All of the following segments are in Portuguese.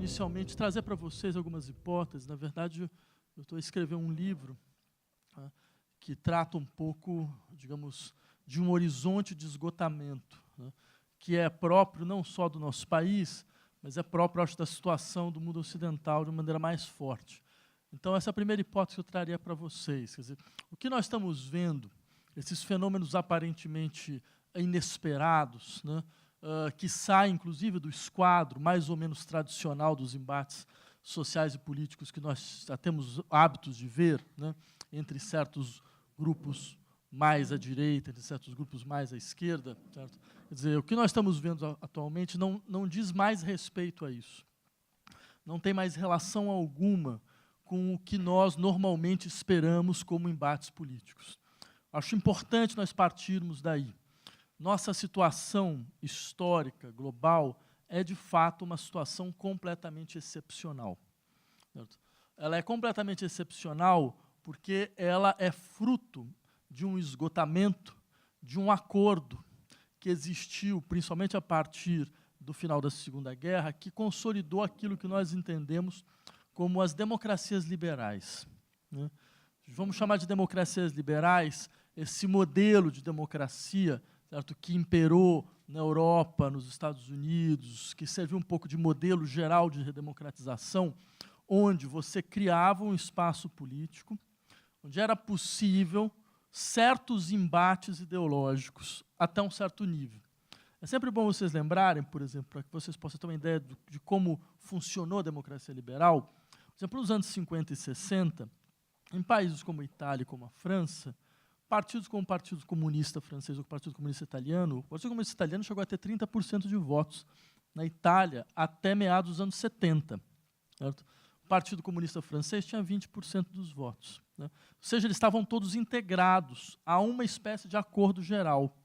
inicialmente, trazer para vocês algumas hipóteses. Na verdade, eu estou a escrever um livro, tá, que trata um pouco, digamos, de um horizonte de esgotamento, né, que é próprio não só do nosso país, mas é próprio, acho, da situação do mundo ocidental de uma maneira mais forte. Então, essa é a primeira hipótese que eu traria para vocês. Quer dizer, o que nós estamos vendo, esses fenômenos aparentemente inesperados, né, que saem, inclusive, do esquadro mais ou menos tradicional dos embates sociais e políticos que nós já temos hábitos de ver, né, entre certos grupos mais à direita, entre certos grupos mais à esquerda. Certo? Quer dizer, o que nós estamos vendo atualmente não diz mais respeito a isso. Não tem mais relação alguma com o que nós normalmente esperamos como embates políticos. Acho importante nós partirmos daí. Nossa situação histórica, global, é, de fato, uma situação completamente excepcional. Certo? Ela é completamente excepcional porque ela é fruto de um esgotamento, de um acordo que existiu, principalmente a partir do final da Segunda Guerra, que consolidou aquilo que nós entendemos como as democracias liberais, né? Vamos chamar de democracias liberais esse modelo de democracia, certo, que imperou na Europa, nos Estados Unidos, que serviu um pouco de modelo geral de redemocratização, onde você criava um espaço político, onde era possível certos embates ideológicos até um certo nível. É sempre bom vocês lembrarem, por exemplo, para que vocês possam ter uma ideia de como funcionou a democracia liberal. Por exemplo, nos anos 50 e 60, em países como a Itália e como a França, partidos como o Partido Comunista Francês ou o Partido Comunista Italiano, o Partido Comunista Italiano chegou a ter 30% de votos na Itália até meados dos anos 70. Certo? O Partido Comunista Francês tinha 20% dos votos, né? Ou seja, eles estavam todos integrados a uma espécie de acordo geral.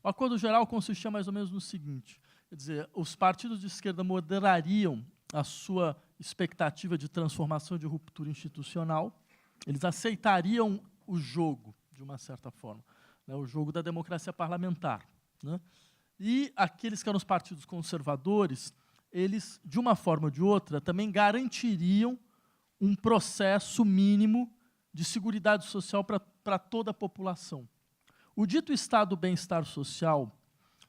O acordo geral consistia mais ou menos no seguinte, quer dizer, os partidos de esquerda moderariam a sua expectativa de transformação, de ruptura institucional, eles aceitariam o jogo, de uma certa forma, né, o jogo da democracia parlamentar, né? E aqueles que eram os partidos conservadores, eles, de uma forma ou de outra, também garantiriam um processo mínimo de seguridade social para toda a população. O dito estado do bem-estar social,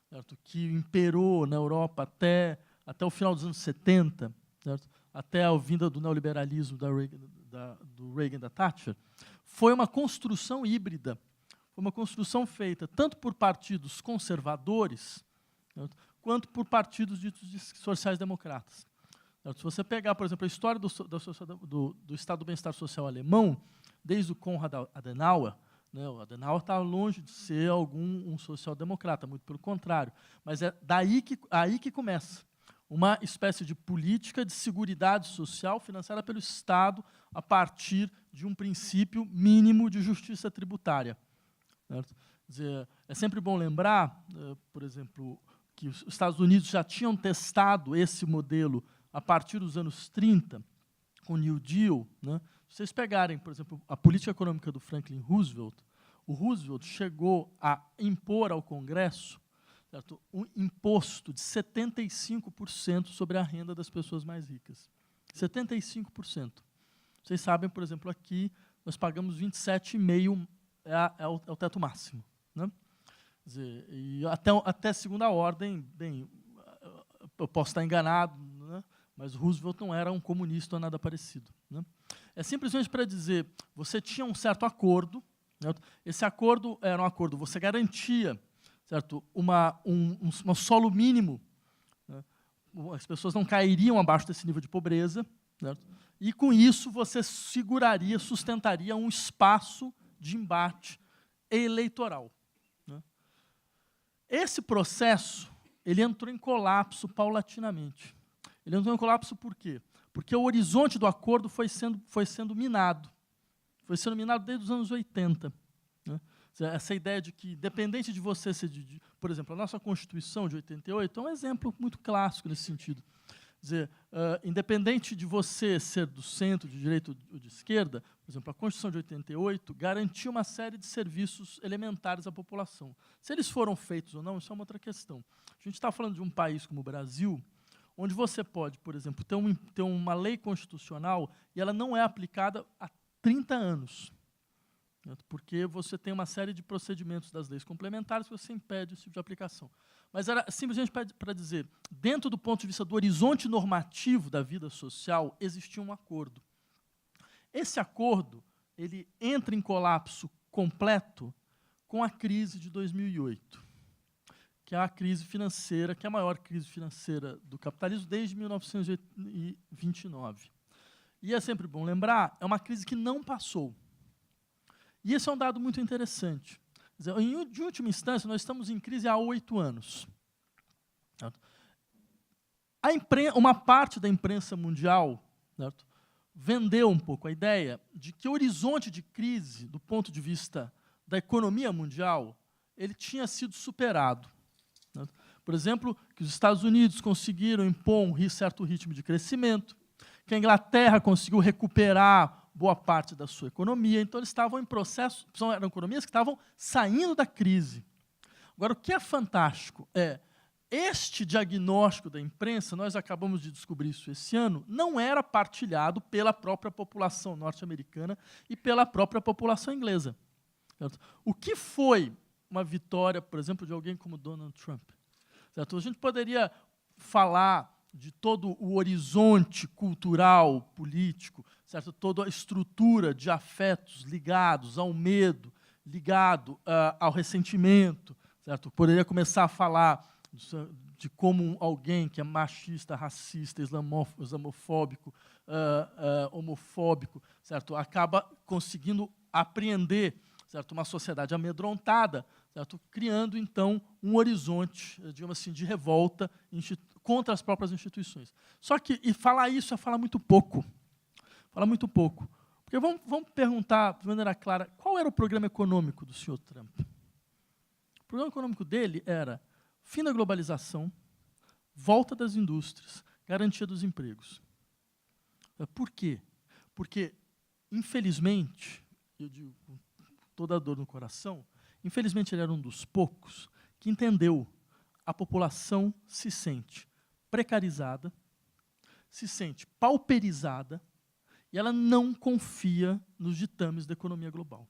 certo, que imperou na Europa até o final dos anos 70, certo, até a vinda do neoliberalismo do Reagan e da Thatcher, foi uma construção híbrida, foi uma construção feita tanto por partidos conservadores, certo, quanto por partidos ditos sociais-democratas. Se você pegar, por exemplo, a história do estado do bem-estar social alemão, desde o Konrad Adenauer, né, o Adenauer está longe de ser um social-democrata, muito pelo contrário, mas é aí que começa uma espécie de política de seguridade social financiada pelo Estado a partir de um princípio mínimo de justiça tributária. Certo? Quer dizer, é sempre bom lembrar, por exemplo, que os Estados Unidos já tinham testado esse modelo a partir dos anos 30, com o New Deal, né? Se vocês pegarem, por exemplo, a política econômica do Franklin Roosevelt, o Roosevelt chegou a impor ao Congresso, certo, um imposto de 75% sobre a renda das pessoas mais ricas. 75%. Vocês sabem, por exemplo, aqui nós pagamos 27,5%, é o teto máximo, né? Quer dizer, e até segunda ordem, bem, eu posso estar enganado, né? Mas Roosevelt não era um comunista ou nada parecido, né? É simplesmente para dizer, você tinha um certo acordo, certo? Esse acordo era um acordo, você garantia, certo, um solo mínimo, né? As pessoas não cairiam abaixo desse nível de pobreza, certo? E com isso você seguraria, sustentaria um espaço de embate eleitoral, né? Esse processo, ele entrou em colapso paulatinamente. Ele entrou em colapso por quê? Porque o horizonte do acordo foi sendo minado. Foi sendo minado desde os anos 80. Né? Essa ideia de que, independente de você ser por exemplo, a nossa Constituição de 88 é um exemplo muito clássico nesse sentido. Quer dizer, independente de você ser do centro, de direita ou de esquerda, por exemplo, a Constituição de 88 garantia uma série de serviços elementares à população. Se eles foram feitos ou não, isso é uma outra questão. A gente está falando de um país como o Brasil, onde você pode, por exemplo, ter uma lei constitucional e ela não é aplicada há 30 anos. Porque você tem uma série de procedimentos das leis complementares que você impede esse tipo de aplicação. Mas era simplesmente para dizer, dentro do ponto de vista do horizonte normativo da vida social, existia um acordo. Esse acordo ele entra em colapso completo com a crise de 2008, que é a crise financeira, que é a maior crise financeira do capitalismo desde 1929. E é sempre bom lembrar, é uma crise que não passou. E esse é um dado muito interessante. Quer dizer, de última instância, nós estamos em crise há 8 anos. Uma parte da imprensa mundial, certo, vendeu um pouco a ideia de que o horizonte de crise, do ponto de vista da economia mundial, ele tinha sido superado. Certo? Por exemplo, que os Estados Unidos conseguiram impor um certo ritmo de crescimento, que a Inglaterra conseguiu recuperar boa parte da sua economia, então eles estavam em processo, eram economias que estavam saindo da crise. Agora, o que é fantástico é, este diagnóstico da imprensa, nós acabamos de descobrir isso esse ano, não era partilhado pela própria população norte-americana e pela própria população inglesa. Certo? O que foi uma vitória, por exemplo, de alguém como Donald Trump? Certo? A gente poderia falar de todo o horizonte cultural, político, certo? Toda a estrutura de afetos ligados ao medo, ligado ao ressentimento. Certo? Poderia começar a falar de como alguém que é machista, racista, islamofóbico, homofóbico, certo? Acaba conseguindo apreender, certo? Uma sociedade amedrontada, certo? Criando, então, um horizonte, digamos assim, de revolta contra as próprias instituições. Só que, e falar isso é falar muito pouco. Falar muito pouco. Porque vamos perguntar, de maneira clara, qual era o programa econômico do senhor Trump? O programa econômico dele era fim da globalização, volta das indústrias, garantia dos empregos. Por quê? Porque, infelizmente, eu digo com toda a dor no coração, infelizmente ele era um dos poucos que entendeu a população se sente precarizada, se sente pauperizada, e ela não confia nos ditames da economia global.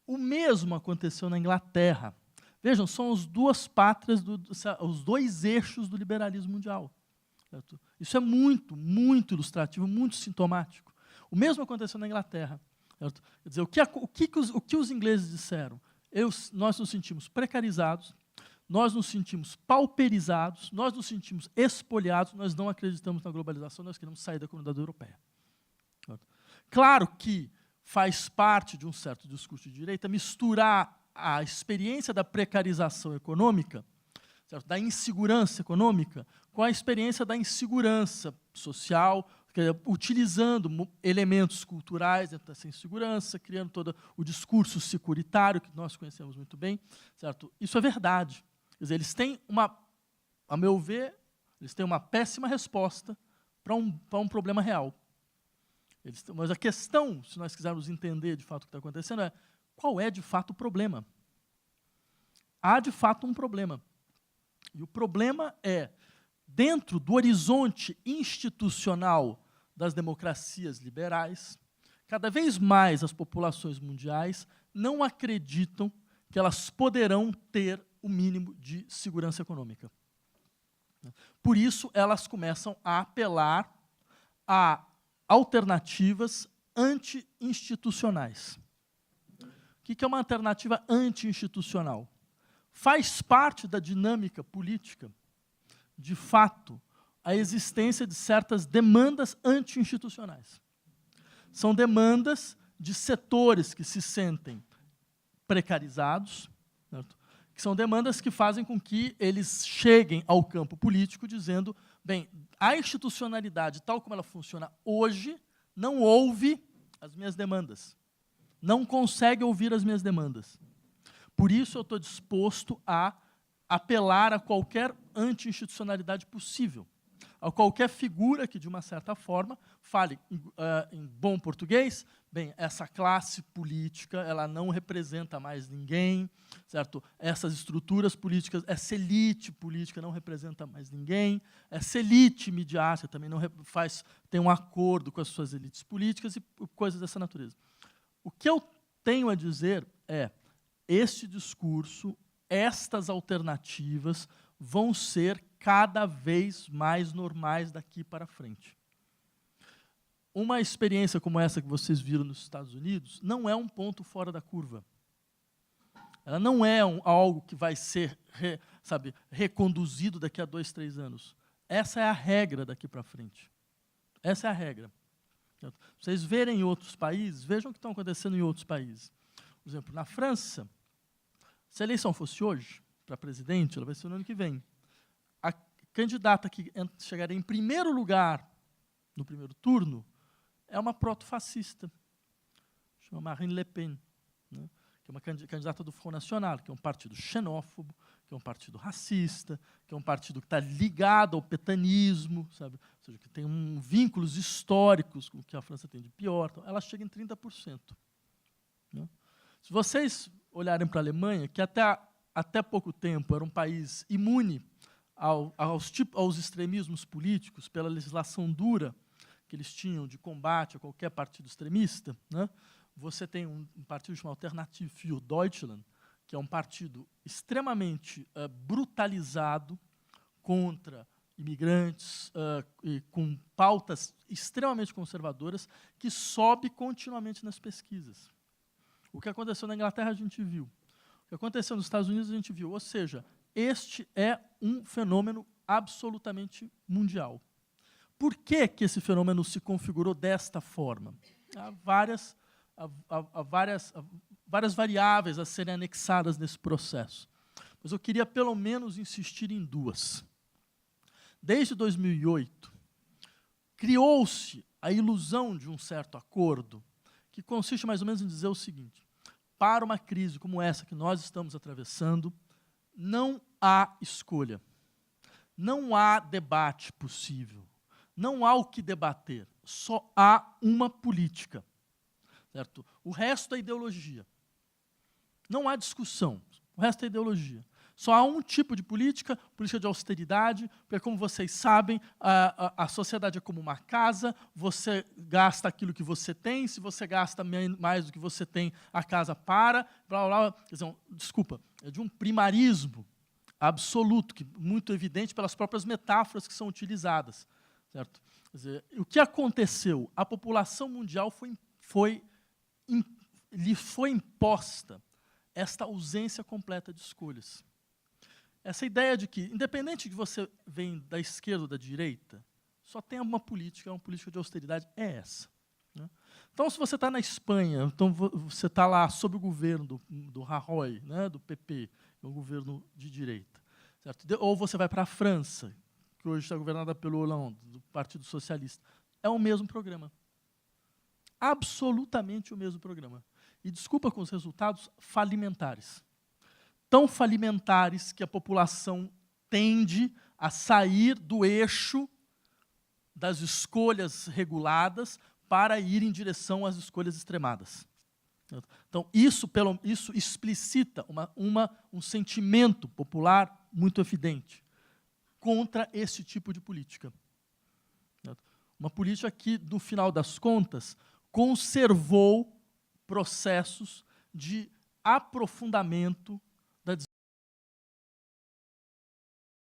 O mesmo aconteceu na Inglaterra. Vejam, são as duas pátrias, os dois eixos do liberalismo mundial. Certo? Isso é muito, muito ilustrativo, muito sintomático. O mesmo aconteceu na Inglaterra. Certo? Quer dizer, o que os ingleses disseram? Nós nos sentimos precarizados, nós nos sentimos pauperizados, nós nos sentimos espoliados, nós não acreditamos na globalização, nós queremos sair da comunidade europeia. Certo? Claro que faz parte de um certo discurso de direita misturar a experiência da precarização econômica, certo? Da insegurança econômica, com a experiência da insegurança social, utilizando elementos culturais dentro dessa insegurança, criando todo o discurso securitário, que nós conhecemos muito bem. Certo? Isso é verdade. Quer dizer, eles têm a meu ver, eles têm uma péssima resposta para um problema real. Mas a questão, se nós quisermos entender de fato o que está acontecendo, é qual é de fato o problema. Há de fato um problema. E o problema é, dentro do horizonte institucional das democracias liberais, cada vez mais as populações mundiais não acreditam que elas poderão ter o mínimo de segurança econômica. Por isso, elas começam a apelar a alternativas anti-institucionais. O que é uma alternativa anti-institucional? Faz parte da dinâmica política, de fato, a existência de certas demandas anti-institucionais. São demandas de setores que se sentem precarizados, certo? Que são demandas que fazem com que eles cheguem ao campo político dizendo, bem, a institucionalidade, tal como ela funciona hoje, não ouve as minhas demandas, não consegue ouvir as minhas demandas. Por isso eu estou disposto a apelar a qualquer anti-institucionalidade possível. a qualquer figura que, de uma certa forma, fale em bom português, bem, essa classe política ela não representa mais ninguém, certo? Essas estruturas políticas, essa elite política não representa mais ninguém, essa elite midiática também não tem um acordo com as suas elites políticas e coisas dessa natureza. O que eu tenho a dizer é, este discurso, estas alternativas vão ser cada vez mais normais daqui para frente. Uma experiência como essa que vocês viram nos Estados Unidos não é um ponto fora da curva. Ela não é algo que vai ser reconduzido daqui a 2, 3 anos. Essa é a regra daqui para frente. Essa é a regra. Vocês verem em outros países, vejam o que está acontecendo em outros países. Por exemplo, na França, se a eleição fosse hoje, para presidente, ela vai ser no ano que vem. A candidata que chegaria em primeiro lugar no primeiro turno é uma proto-fascista, chama Marine Le Pen, né, que é uma candidata do Front National, que é um partido xenófobo, que é um partido racista, que é um partido que está ligado ao petanismo, sabe? Ou seja, que tem vínculos históricos com o que a França tem de pior. Então, ela chega em 30%. Né? Se vocês olharem para a Alemanha, que até pouco tempo era um país imune aos extremismos políticos, pela legislação dura que eles tinham de combate a qualquer partido extremista, né? Você tem um partido chamado Alternative für Deutschland, que é um partido extremamente brutalizado contra imigrantes, e com pautas extremamente conservadoras, que sobe continuamente nas pesquisas. O que aconteceu na Inglaterra, a gente viu. O que aconteceu nos Estados Unidos, a gente viu. Ou seja, este é um fenômeno absolutamente mundial. Por que que esse fenômeno se configurou desta forma? Há várias variáveis a serem anexadas nesse processo. Mas eu queria, pelo menos, insistir em duas. Desde 2008, criou-se a ilusão de um certo acordo, que consiste mais ou menos em dizer o seguinte: para uma crise como essa que nós estamos atravessando, não há escolha, não há debate possível, não há o que debater, só há uma política. Certo? O resto é ideologia. Não há discussão, o resto é ideologia. Só há um tipo de política de austeridade, porque, como vocês sabem, a sociedade é como uma casa, você gasta aquilo que você tem, se você gasta mais do que você tem, a casa para, blá, blá, blá. Quer dizer, desculpa, é de um primarismo absoluto, muito evidente pelas próprias metáforas que são utilizadas. Certo? Quer dizer, o que aconteceu? A população mundial lhe foi imposta esta ausência completa de escolhas. Essa ideia de que, independente de que você vem da esquerda ou da direita, só tem uma política de austeridade, é essa. Né? Então, se você está na Espanha, então você está lá sob o governo do Rajoy, né, do PP, que é um governo de direita. Certo? Ou você vai para a França, que hoje está governada pelo Hollande, do Partido Socialista. É o mesmo programa. Absolutamente o mesmo programa. E desculpa com os resultados falimentares. Tão falimentares que a população tende a sair do eixo das escolhas reguladas para ir em direção às escolhas extremadas. Então, isso explicita um sentimento popular muito evidente contra esse tipo de política. Uma política que, no final das contas, conservou processos de aprofundamento da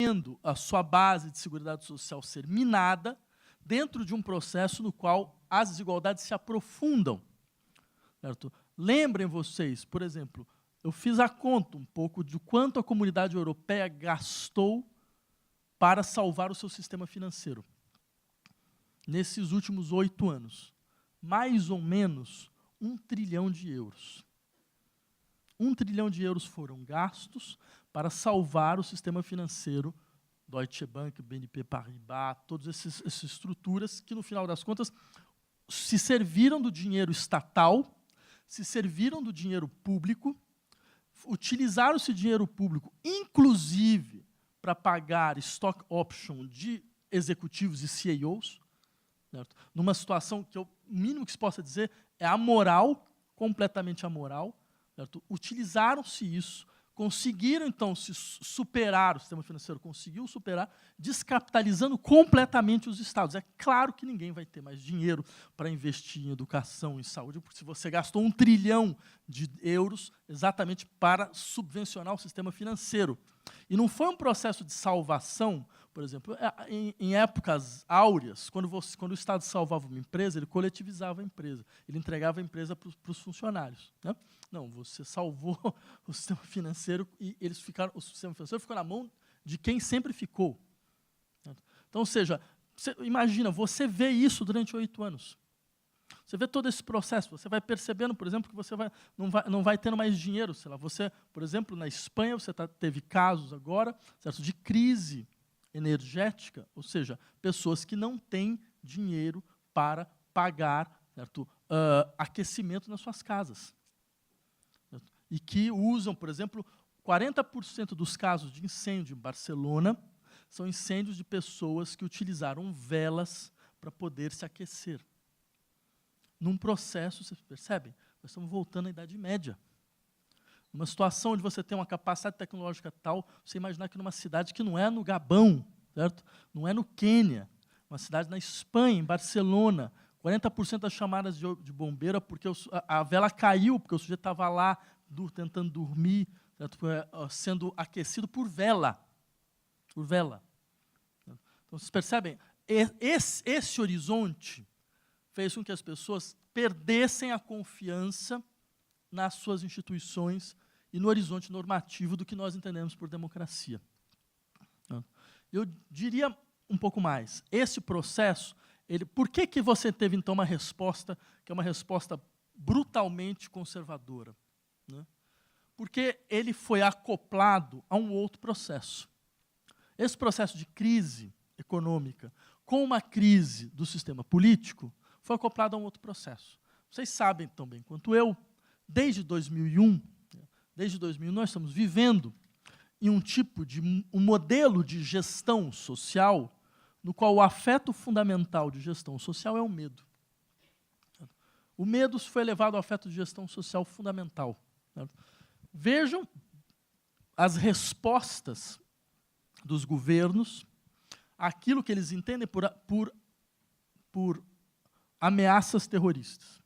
desigualdade, a sua base de seguridade social ser minada dentro de um processo no qual as desigualdades se aprofundam. Certo? Lembrem vocês, por exemplo, eu fiz a conta um pouco de quanto a comunidade europeia gastou para salvar o seu sistema financeiro nesses últimos 8 anos. Mais ou menos 1 trilhão de euros. 1 trilhão de euros foram gastos para salvar o sistema financeiro, Deutsche Bank, BNP Paribas, todas essas estruturas que, no final das contas, se serviram do dinheiro estatal, se serviram do dinheiro público, utilizaram esse dinheiro público, inclusive, para pagar stock option de executivos e CEOs, certo? Numa situação que o mínimo que se possa dizer é amoral, completamente amoral, certo? Utilizaram-se isso, conseguiram, então, se superar, o sistema financeiro conseguiu superar, descapitalizando completamente os estados. É claro que ninguém vai ter mais dinheiro para investir em educação e saúde, porque se você gastou 1 trilhão de euros exatamente para subvencionar o sistema financeiro. E não foi um processo de salvação, por exemplo, em épocas áureas, quando o Estado salvava uma empresa, ele coletivizava a empresa, ele entregava a empresa para os funcionários, né? Não, você salvou o sistema financeiro e o sistema financeiro ficou na mão de quem sempre ficou. Então, ou seja, imagina, você vê isso durante 8 anos. Você vê todo esse processo, você vai percebendo, por exemplo, que você não vai tendo mais dinheiro. Sei lá, você, por exemplo, na Espanha, você teve casos agora, certo, de crise energética, ou seja, pessoas que não têm dinheiro para pagar, certo, aquecimento nas suas casas. Certo? E que usam, por exemplo, 40% dos casos de incêndio em Barcelona são incêndios de pessoas que utilizaram velas para poder se aquecer. Num processo, vocês percebem? Nós estamos voltando à Idade Média. Numa situação onde você tem uma capacidade tecnológica tal, você imaginar que numa cidade que não é no Gabão, certo? Não é no Quênia, uma cidade na Espanha, em Barcelona, 40% das chamadas de bombeiro porque a vela caiu, porque o sujeito estava lá tentando dormir, certo? Sendo aquecido por vela. Por vela. Então, vocês percebem? Esse horizonte fez com que as pessoas perdessem a confiança nas suas instituições e no horizonte normativo do que nós entendemos por democracia. Eu diria um pouco mais. Esse processo, por que você teve, então, uma resposta que é uma resposta brutalmente conservadora? Né? Porque ele foi acoplado a um outro processo. Esse processo de crise econômica com uma crise do sistema político foi acoplado a um outro processo. Vocês sabem tão bem quanto eu, desde 2001, nós estamos vivendo em um modelo de gestão social no qual o afeto fundamental de gestão social é o medo. O medo foi elevado ao afeto de gestão social fundamental. Vejam as respostas dos governos àquilo que eles entendem por ameaças terroristas.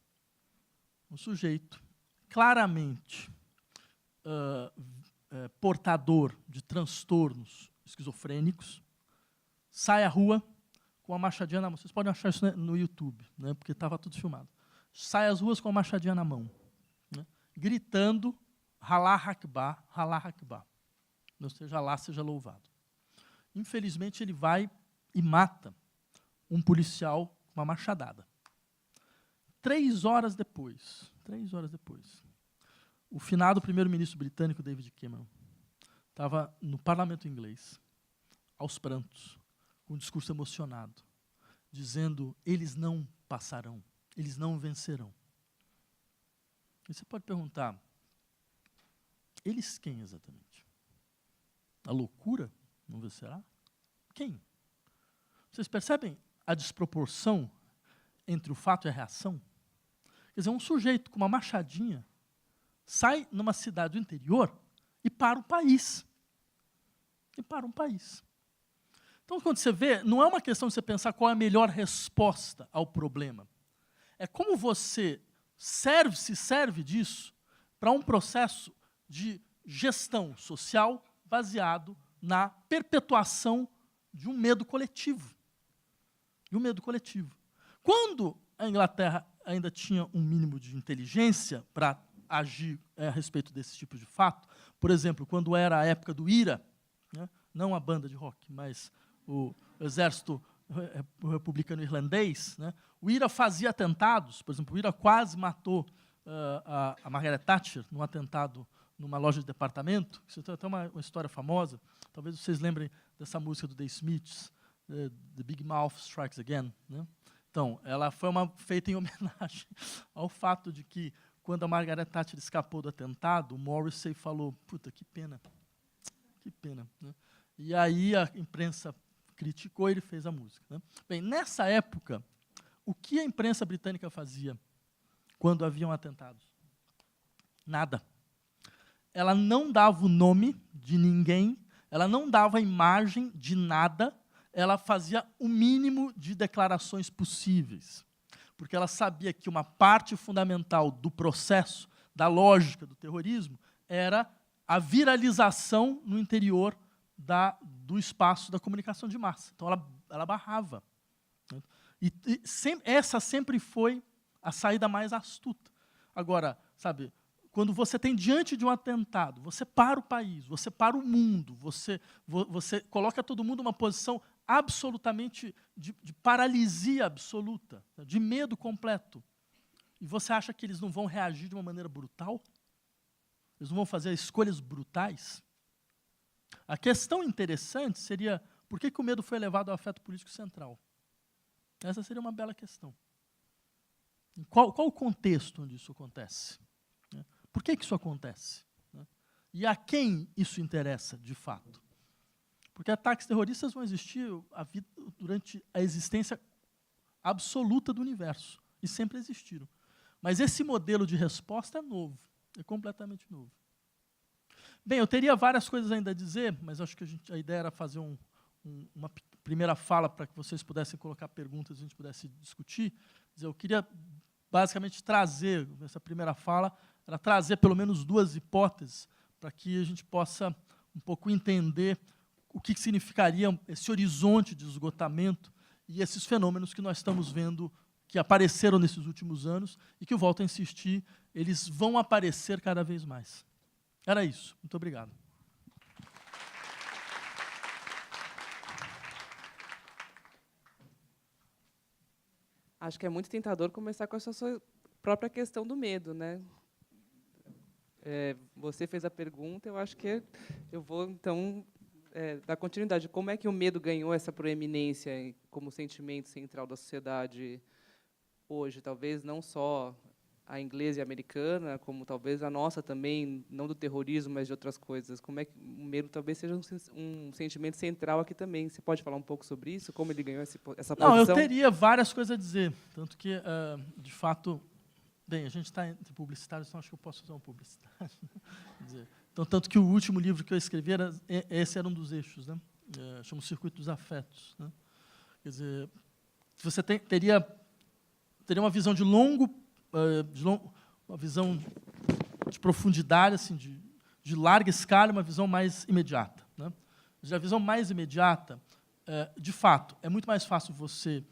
Um sujeito claramente portador de transtornos esquizofrênicos sai à rua com a machadinha na mão. Vocês podem achar isso no YouTube, né, porque estava tudo filmado. Sai às ruas com a machadinha na mão, né, gritando, Allah Akbar, Allah Akbar. Não seja Allah, seja louvado. Infelizmente, ele vai e mata um policial com uma machadada. 3 horas depois, o finado primeiro-ministro britânico David Cameron estava no parlamento inglês, aos prantos, com um discurso emocionado, dizendo: eles não passarão, eles não vencerão. E você pode perguntar, eles quem exatamente? A loucura não vencerá? Quem? Vocês percebem a desproporção entre o fato e a reação? Quer dizer, um sujeito com uma machadinha sai numa cidade do interior e para o país. Então, quando você vê, não é uma questão de você pensar qual é a melhor resposta ao problema. É como você se serve disso para um processo de gestão social baseado na perpetuação de um medo coletivo. Quando a Inglaterra ainda tinha um mínimo de inteligência para agir a respeito desse tipo de fato, por exemplo, quando era a época do IRA, né, não a banda de rock, mas o exército republicano irlandês, né, o IRA fazia atentados, por exemplo, o IRA quase matou a Margaret Thatcher num atentado numa loja de departamento. Isso tem até uma história famosa, talvez vocês lembrem dessa música do The Smiths, The Big Mouth Strikes Again, né? Então, ela foi feita em homenagem ao fato de que, quando a Margaret Thatcher escapou do atentado, o Morrissey falou: puta, que pena. Né? E aí a imprensa criticou, ele fez a música. Né? Bem, nessa época, o que a imprensa britânica fazia quando haviam atentados? Nada. Ela não dava o nome de ninguém, ela não dava a imagem de nada, ela fazia o mínimo de declarações possíveis, porque ela sabia que uma parte fundamental do processo, da lógica do terrorismo, era a viralização no interior do espaço da comunicação de massa. Então, ela barrava. Essa sempre foi a saída mais astuta. Agora, sabe, quando você tem diante de um atentado, você para o país, você para o mundo, você coloca todo mundo numa posição absolutamente de paralisia absoluta, de medo completo. E você acha que eles não vão reagir de uma maneira brutal? Eles não vão fazer escolhas brutais? A questão interessante seria, por que o medo foi elevado ao afeto político central? Essa seria uma bela questão. Qual o contexto onde isso acontece? Por que isso acontece? E a quem isso interessa, de fato? Porque ataques terroristas vão existir durante a existência absoluta do universo, e sempre existiram. Mas esse modelo de resposta é novo, é completamente novo. Bem, eu teria várias coisas ainda a dizer, mas acho que a ideia era fazer uma primeira fala para que vocês pudessem colocar perguntas e a gente pudesse discutir. Eu queria basicamente trazer, nessa primeira fala, era trazer pelo menos duas hipóteses para que a gente possa um pouco entender o que significaria esse horizonte de esgotamento e esses fenômenos que nós estamos vendo que apareceram nesses últimos anos e que, eu volto a insistir, eles vão aparecer cada vez mais. Era isso. Muito obrigado. Acho que é muito tentador começar com a sua própria questão do medo, né? Você fez a pergunta, eu acho que eu vou, então, dar continuidade. Como é que o medo ganhou essa proeminência como sentimento central da sociedade hoje? Talvez não só a inglesa e a americana, como talvez a nossa também, não do terrorismo, mas de outras coisas. Como é que o medo talvez seja um sentimento central aqui também? Você pode falar um pouco sobre isso? Como ele ganhou essa posição? Não, eu teria várias coisas a dizer. Tanto que, de fato... Bem, a gente está entre publicitários, então acho que eu posso usar um publicitário. Então, tanto que o último livro que eu escrevi, esse era um dos eixos, né? Chama o Circuito dos Afetos. Né? Quer dizer, você teria uma visão uma visão de profundidade, assim, de larga escala, uma visão mais imediata. Né? A visão mais imediata, de fato, é muito mais fácil você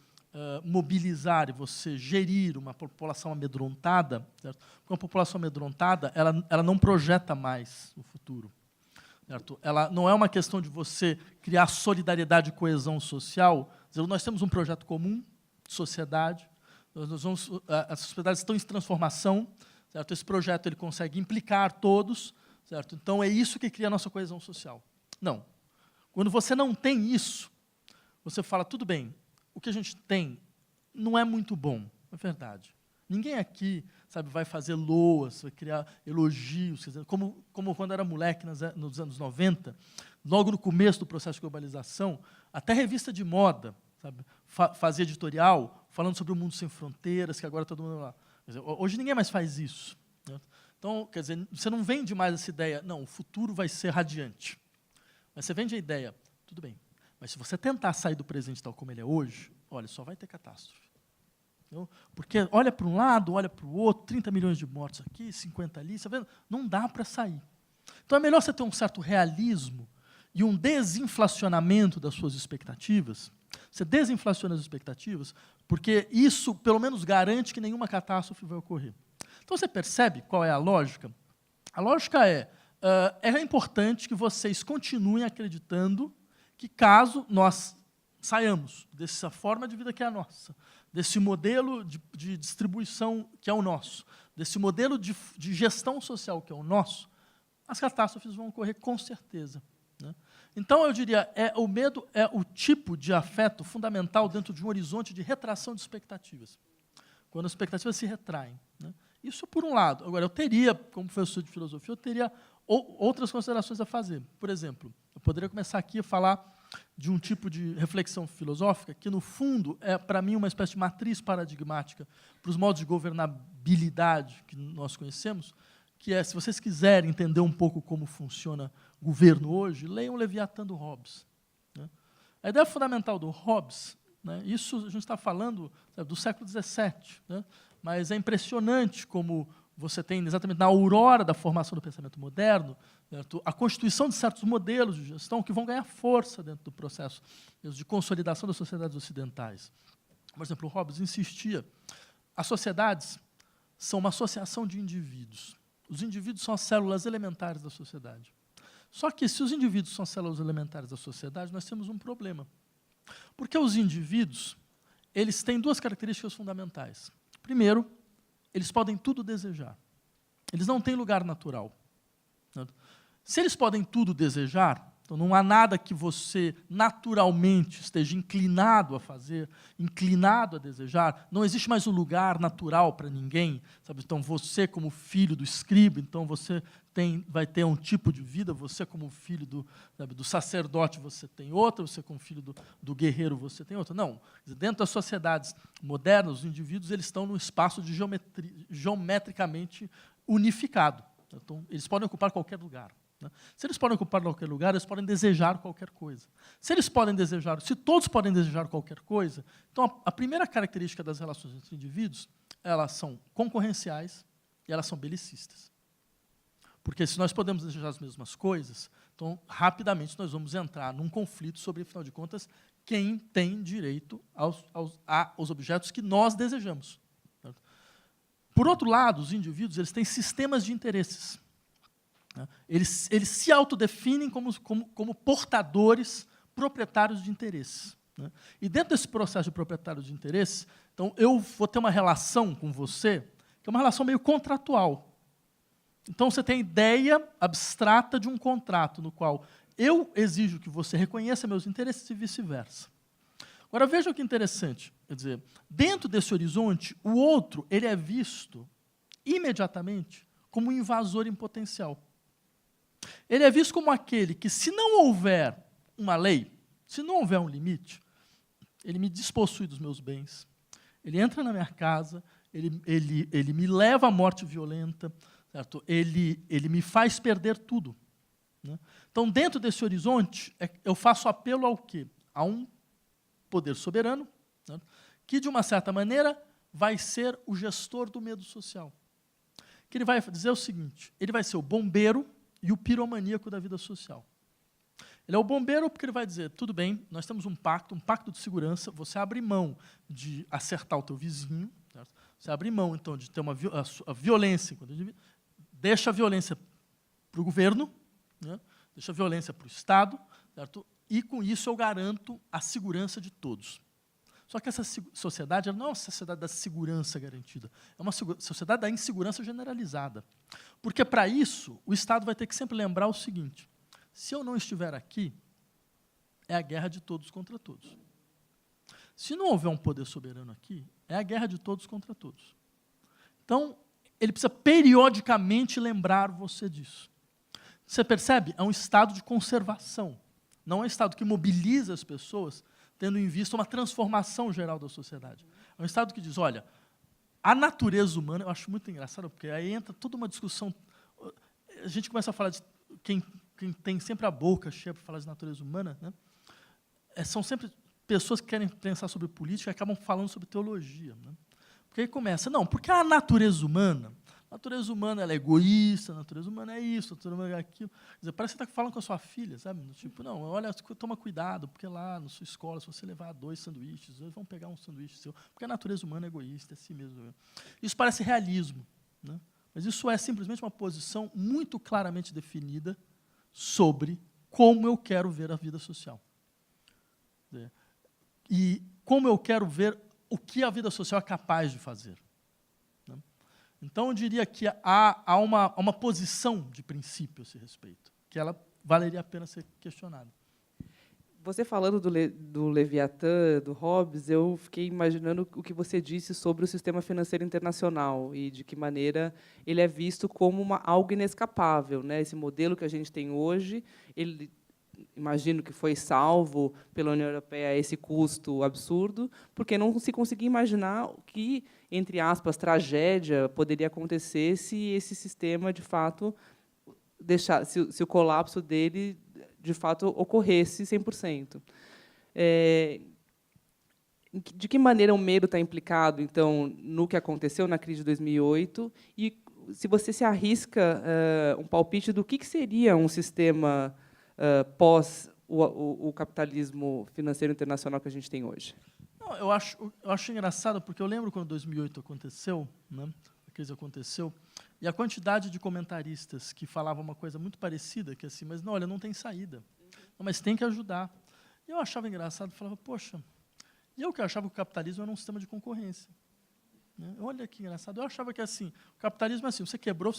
mobilizar e você gerir uma população amedrontada, certo? Porque uma população amedrontada, ela não projeta mais o futuro. Certo? Ela não é uma questão de você criar solidariedade e coesão social. Nós temos um projeto comum de sociedade, as sociedades estão em transformação, certo? Esse projeto ele consegue implicar todos, certo? Então é isso que cria a nossa coesão social. Não. Quando você não tem isso, você fala, tudo bem, o que a gente tem não é muito bom, é verdade. Ninguém aqui, sabe, vai fazer loas, vai criar elogios, como quando era moleque nos anos 90, logo no começo do processo de globalização, até revista de moda, sabe, fazia editorial falando sobre o mundo sem fronteiras, que agora todo mundo lá. Quer dizer, hoje ninguém mais faz isso. Né? Então, quer dizer, você não vende mais essa ideia, não, o futuro vai ser radiante. Mas você vende a ideia, tudo bem, mas se você tentar sair do presente tal como ele é hoje, olha, só vai ter catástrofe. Entendeu? Porque olha para um lado, olha para o outro, 30 milhões de mortos aqui, 50 ali, você vê, não dá para sair. Então é melhor você ter um certo realismo e um desinflacionamento das suas expectativas. Você desinflaciona as expectativas, porque isso, pelo menos, garante que nenhuma catástrofe vai ocorrer. Então, você percebe qual é a lógica? A lógica é importante que vocês continuem acreditando que, caso nós saiamos dessa forma de vida que é a nossa, desse modelo de distribuição que é o nosso, desse modelo de gestão social que é o nosso, as catástrofes vão ocorrer com certeza. Né? Então, eu diria, o medo é o tipo de afeto fundamental dentro de um horizonte de retração de expectativas, quando as expectativas se retraem. Né? Isso por um lado. Agora, eu teria, como professor de filosofia, eu teria outras considerações a fazer. Por exemplo, eu poderia começar aqui a falar de um tipo de reflexão filosófica que, no fundo, é, para mim, uma espécie de matriz paradigmática para os modos de governabilidade que nós conhecemos, que é, se vocês quiserem entender um pouco como funciona o governo hoje, leiam Leviatã do Hobbes. Né? A ideia fundamental do Hobbes, né, isso a gente está falando, sabe, do século XVII, né, mas é impressionante como você tem, exatamente na aurora da formação do pensamento moderno, certo, a constituição de certos modelos de gestão que vão ganhar força dentro do processo de consolidação das sociedades ocidentais. Por exemplo, o Hobbes insistia, as sociedades são uma associação de indivíduos. Os indivíduos são as células elementares da sociedade. Só que, se os indivíduos são as células elementares da sociedade, nós temos um problema. Porque os indivíduos, eles têm duas características fundamentais. Primeiro, eles podem tudo desejar. Eles não têm lugar natural. Se eles podem tudo desejar, então não há nada que você naturalmente esteja inclinado a fazer, inclinado a desejar, não existe mais um lugar natural para ninguém. Sabe? Então, você, como filho do escriba, então você vai ter um tipo de vida, você, como filho do sacerdote, você tem outra, você, como filho do guerreiro, você tem outra. Não. Dentro das sociedades modernas, os indivíduos eles estão num espaço de geometricamente unificado. Então, eles podem ocupar qualquer lugar. Se eles podem ocupar qualquer lugar, eles podem desejar qualquer coisa. Se todos podem desejar qualquer coisa, então a primeira característica das relações entre indivíduos, elas são concorrenciais e elas são belicistas. Porque se nós podemos desejar as mesmas coisas, então rapidamente nós vamos entrar num conflito sobre, afinal de contas, quem tem direito aos objetos que nós desejamos. Por outro lado, os indivíduos eles têm sistemas de interesses. Eles se autodefinem como portadores, proprietários de interesses. E dentro desse processo de proprietário de interesses, então, eu vou ter uma relação com você, que é uma relação meio contratual. Então, você tem a ideia abstrata de um contrato, no qual eu exijo que você reconheça meus interesses e vice-versa. Agora, veja que interessante. Quer dizer, dentro desse horizonte, o outro ele é visto imediatamente como um invasor em potencial. Ele é visto como aquele que, se não houver uma lei, se não houver um limite, ele me despossui dos meus bens, ele entra na minha casa, ele me leva à morte violenta, certo? Ele me faz perder tudo. Né? Então, dentro desse horizonte, eu faço apelo ao quê? A um poder soberano, né? Que, de uma certa maneira, vai ser o gestor do medo social. Que ele vai dizer o seguinte, ele vai ser o bombeiro e o piromaníaco da vida social. Ele é o bombeiro porque ele vai dizer, tudo bem, nós temos um pacto de segurança, você abre mão de acertar o teu vizinho, certo? Você abre mão, então, de ter a violência, deixa a violência para o governo, né? Deixa a violência para o Estado, certo? E, com isso, eu garanto a segurança de todos. Só que essa sociedade não é uma sociedade da segurança garantida, é uma sociedade da insegurança generalizada. Porque, para isso, o Estado vai ter que sempre lembrar o seguinte, se eu não estiver aqui, é a guerra de todos contra todos. Se não houver um poder soberano aqui, é a guerra de todos contra todos. Então, ele precisa periodicamente lembrar você disso. Você percebe? É um estado de conservação, não é um estado que mobiliza as pessoas, tendo em vista uma transformação geral da sociedade. É um estado que diz, olha, a natureza humana, eu acho muito engraçado, porque aí entra toda uma discussão, a gente começa a falar de quem tem sempre a boca cheia para falar de natureza humana, né? São sempre pessoas que querem pensar sobre política e acabam falando sobre teologia. Né? Porque aí começa, não, porque a natureza humana ela é egoísta, a natureza humana é isso, a natureza humana é aquilo. Quer dizer, parece que você está falando com a sua filha, sabe? Tipo, não, olha, toma cuidado, porque lá na sua escola, se você levar 2 sanduíches, eles vão pegar um sanduíche seu, porque a natureza humana é egoísta, é assim mesmo. Isso parece realismo, né? Mas isso é simplesmente uma posição muito claramente definida sobre como eu quero ver a vida social. E como eu quero ver o que a vida social é capaz de fazer. Né? Então, eu diria que há uma posição de princípio a esse respeito, que ela valeria a pena ser questionada. Você falando do Leviatã, do Hobbes, eu fiquei imaginando o que você disse sobre o sistema financeiro internacional e de que maneira ele é visto como algo inescapável, né? Esse modelo que a gente tem hoje, ele imagino que foi salvo pela União Europeia a esse custo absurdo, porque não se conseguia imaginar o que, entre aspas, tragédia poderia acontecer se esse sistema, de fato, se o colapso dele, de fato, ocorresse 100%. De que maneira o medo está implicado, então, no que aconteceu na crise de 2008? E se você se arrisca um palpite do que seria um sistema pós o capitalismo financeiro internacional que a gente tem hoje? Não, eu acho engraçado, porque eu lembro quando 2008 aconteceu, né, a crise aconteceu, e a quantidade de comentaristas que falavam uma coisa muito parecida, que assim, mas não, olha, não tem saída, não, mas tem que ajudar. E eu achava engraçado, falava, poxa, e eu que achava que o capitalismo era um sistema de concorrência. Né? Olha que engraçado. Eu achava que assim, o capitalismo é assim, você quebrou,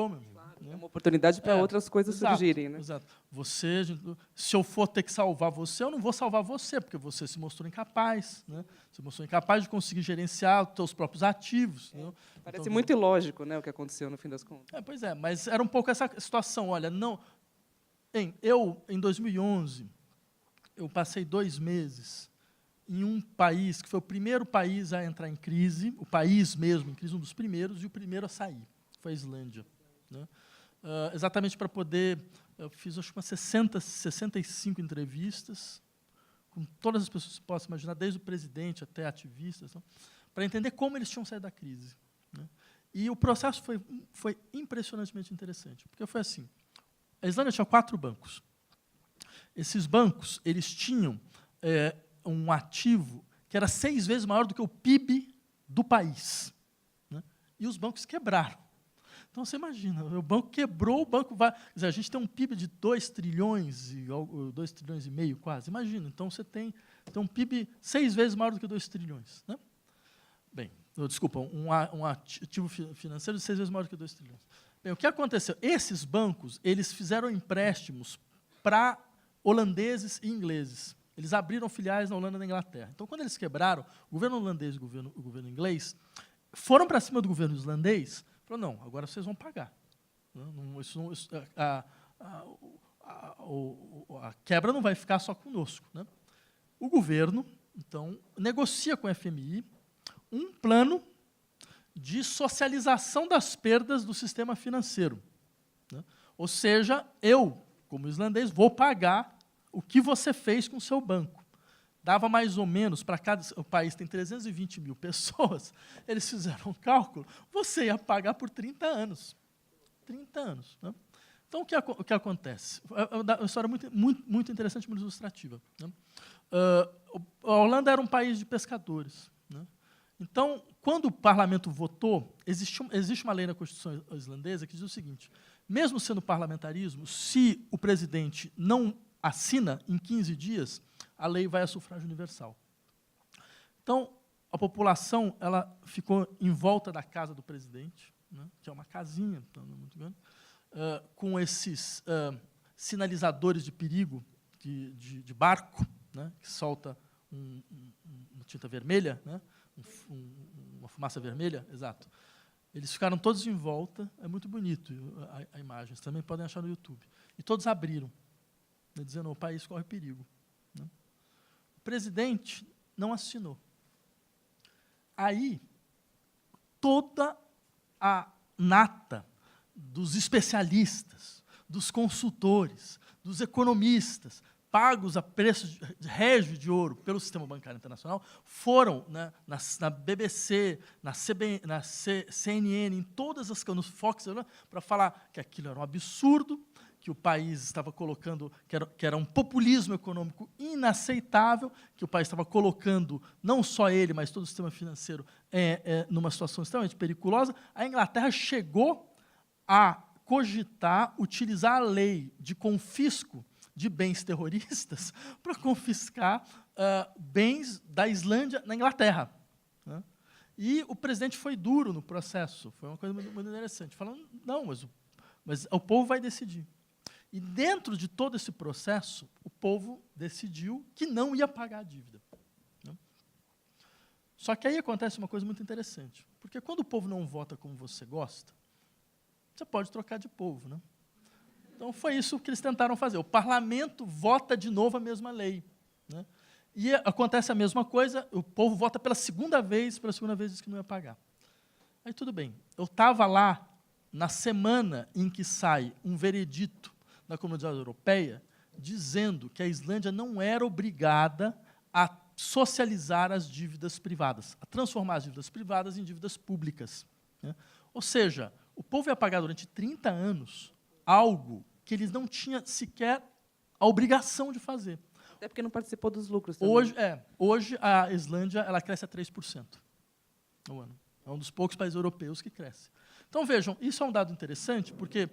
meu amigo. Claro, Né? é uma oportunidade para outras coisas surgirem. Né? Exato. Você, se eu for ter que salvar você, eu não vou salvar você, porque você se mostrou incapaz. Né? Você mostrou incapaz de conseguir gerenciar os seus próprios ativos. Né? Parece então, muito ilógico, né, o que aconteceu no fim das contas. Pois é, mas era um pouco essa situação. Olha, não, eu, em 2011, eu passei 2 meses em um país que foi o primeiro país a entrar em crise, o país mesmo em crise, um dos primeiros, e o primeiro a sair, foi a Islândia. Né? Exatamente para poder... Eu fiz, acho que umas 65 entrevistas, com todas as pessoas que você possa imaginar, desde o presidente até ativistas, então, para entender como eles tinham saído da crise. Né? E o processo foi impressionantemente interessante, porque foi assim, a Islândia tinha 4 bancos. Esses bancos, eles tinham um ativo que era 6 vezes maior do que o PIB do país. Né? E os bancos quebraram. Então, você imagina, o banco quebrou, o banco vai... Quer dizer, a gente tem um PIB de 2 trilhões, 2 trilhões e meio quase. Imagina, então você tem um PIB 6 vezes maior do que 2 trilhões. Né? Bem, desculpa, um ativo financeiro de 6 vezes maior do que 2 trilhões. Bem, o que aconteceu? Esses bancos, eles fizeram empréstimos para holandeses e ingleses. Eles abriram filiais na Holanda e na Inglaterra. Então, quando eles quebraram, o governo holandês e o governo inglês foram para cima do governo islandês e falaram, não, agora vocês vão pagar. A quebra não vai ficar só conosco. Né? O governo, então, negocia com a FMI um plano de socialização das perdas do sistema financeiro. Né? Ou seja, eu, como islandês, vou pagar o que você fez com o seu banco. Dava mais ou menos, para cada... O país tem 320 mil pessoas, eles fizeram um cálculo, você ia pagar por 30 anos. 30 anos. Né? Então, o que acontece? É uma história muito interessante, muito ilustrativa. Né? A Holanda era um país de pescadores. Né? Então, quando o parlamento votou, existe uma lei na Constituição islandesa que diz o seguinte, mesmo sendo parlamentarismo, se o presidente não assina em 15 dias, a lei vai a sufrágio universal. Então, a população ela ficou em volta da casa do presidente, né, que é uma casinha, não é muito grande, com esses sinalizadores de perigo de barco, né, que solta uma tinta vermelha, né, uma fumaça vermelha, exato. Eles ficaram todos em volta, é muito bonito a imagem, vocês também podem achar no YouTube. E todos abriram, né, dizendo, o país corre perigo. Né? O presidente não assinou. Aí, toda a nata dos especialistas, dos consultores, dos economistas, pagos a preço régio de ouro pelo sistema bancário internacional, foram, né, na BBC, na CNN, em todas as no Fox, né, para falar que aquilo era um absurdo, que o país estava colocando, que era um populismo econômico inaceitável, que o país estava colocando, não só ele, mas todo o sistema financeiro, numa situação extremamente periculosa. A Inglaterra chegou a cogitar utilizar a lei de confisco de bens terroristas para confiscar bens da Islândia na Inglaterra. Né? E o presidente foi duro no processo, foi uma coisa muito interessante, falando, não, mas o povo vai decidir. E dentro de todo esse processo, o povo decidiu que não ia pagar a dívida. Né? Só que aí acontece uma coisa muito interessante, porque quando o povo não vota como você gosta, você pode trocar de povo. Né? Então, foi isso que eles tentaram fazer. O parlamento vota de novo a mesma lei, né? E acontece a mesma coisa, o povo vota pela segunda vez diz que não ia pagar. Aí, tudo bem. Eu estava lá na semana em que sai um veredito da Comunidade Europeia dizendo que a Islândia não era obrigada a socializar as dívidas privadas, a transformar as dívidas privadas em dívidas públicas, né? Ou seja, o povo ia pagar durante 30 anos algo que eles não tinham sequer a obrigação de fazer. Até porque não participou dos lucros também. Hoje a Islândia ela cresce a 3% no ano. É um dos poucos países europeus que cresce. Então, vejam, isso é um dado interessante, porque,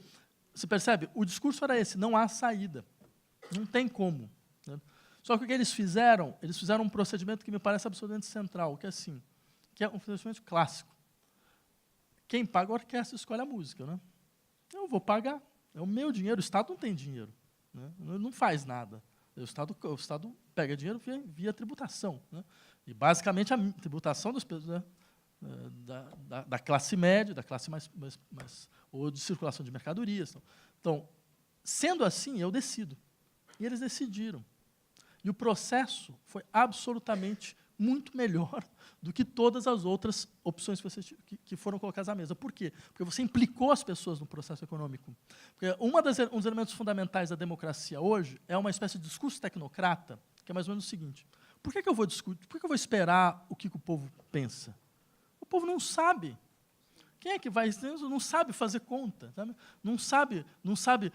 você percebe, o discurso era esse, não há saída. Não tem como, né? Só que o que eles fizeram um procedimento que me parece absolutamente central, que é assim, que é um procedimento clássico. Quem paga a orquestra escolhe a música, né? Eu vou pagar, é o meu dinheiro, o Estado não tem dinheiro, né? Não faz nada. O Estado pega dinheiro via tributação, né? E, basicamente, a tributação das pessoas, né, da classe média, da classe mais ou de circulação de mercadorias. Então, sendo assim, eu decido. E eles decidiram. E o processo foi absolutamente muito melhor do que todas as outras opções que foram colocadas à mesa. Por quê? Porque você implicou as pessoas no processo econômico. Porque um dos elementos fundamentais da democracia hoje é uma espécie de discurso tecnocrata, que é mais ou menos o seguinte: por que eu vou discutir? Por que eu vou esperar o que o povo pensa? O povo não sabe. Quem é que vai? Não sabe fazer conta, sabe? Não sabe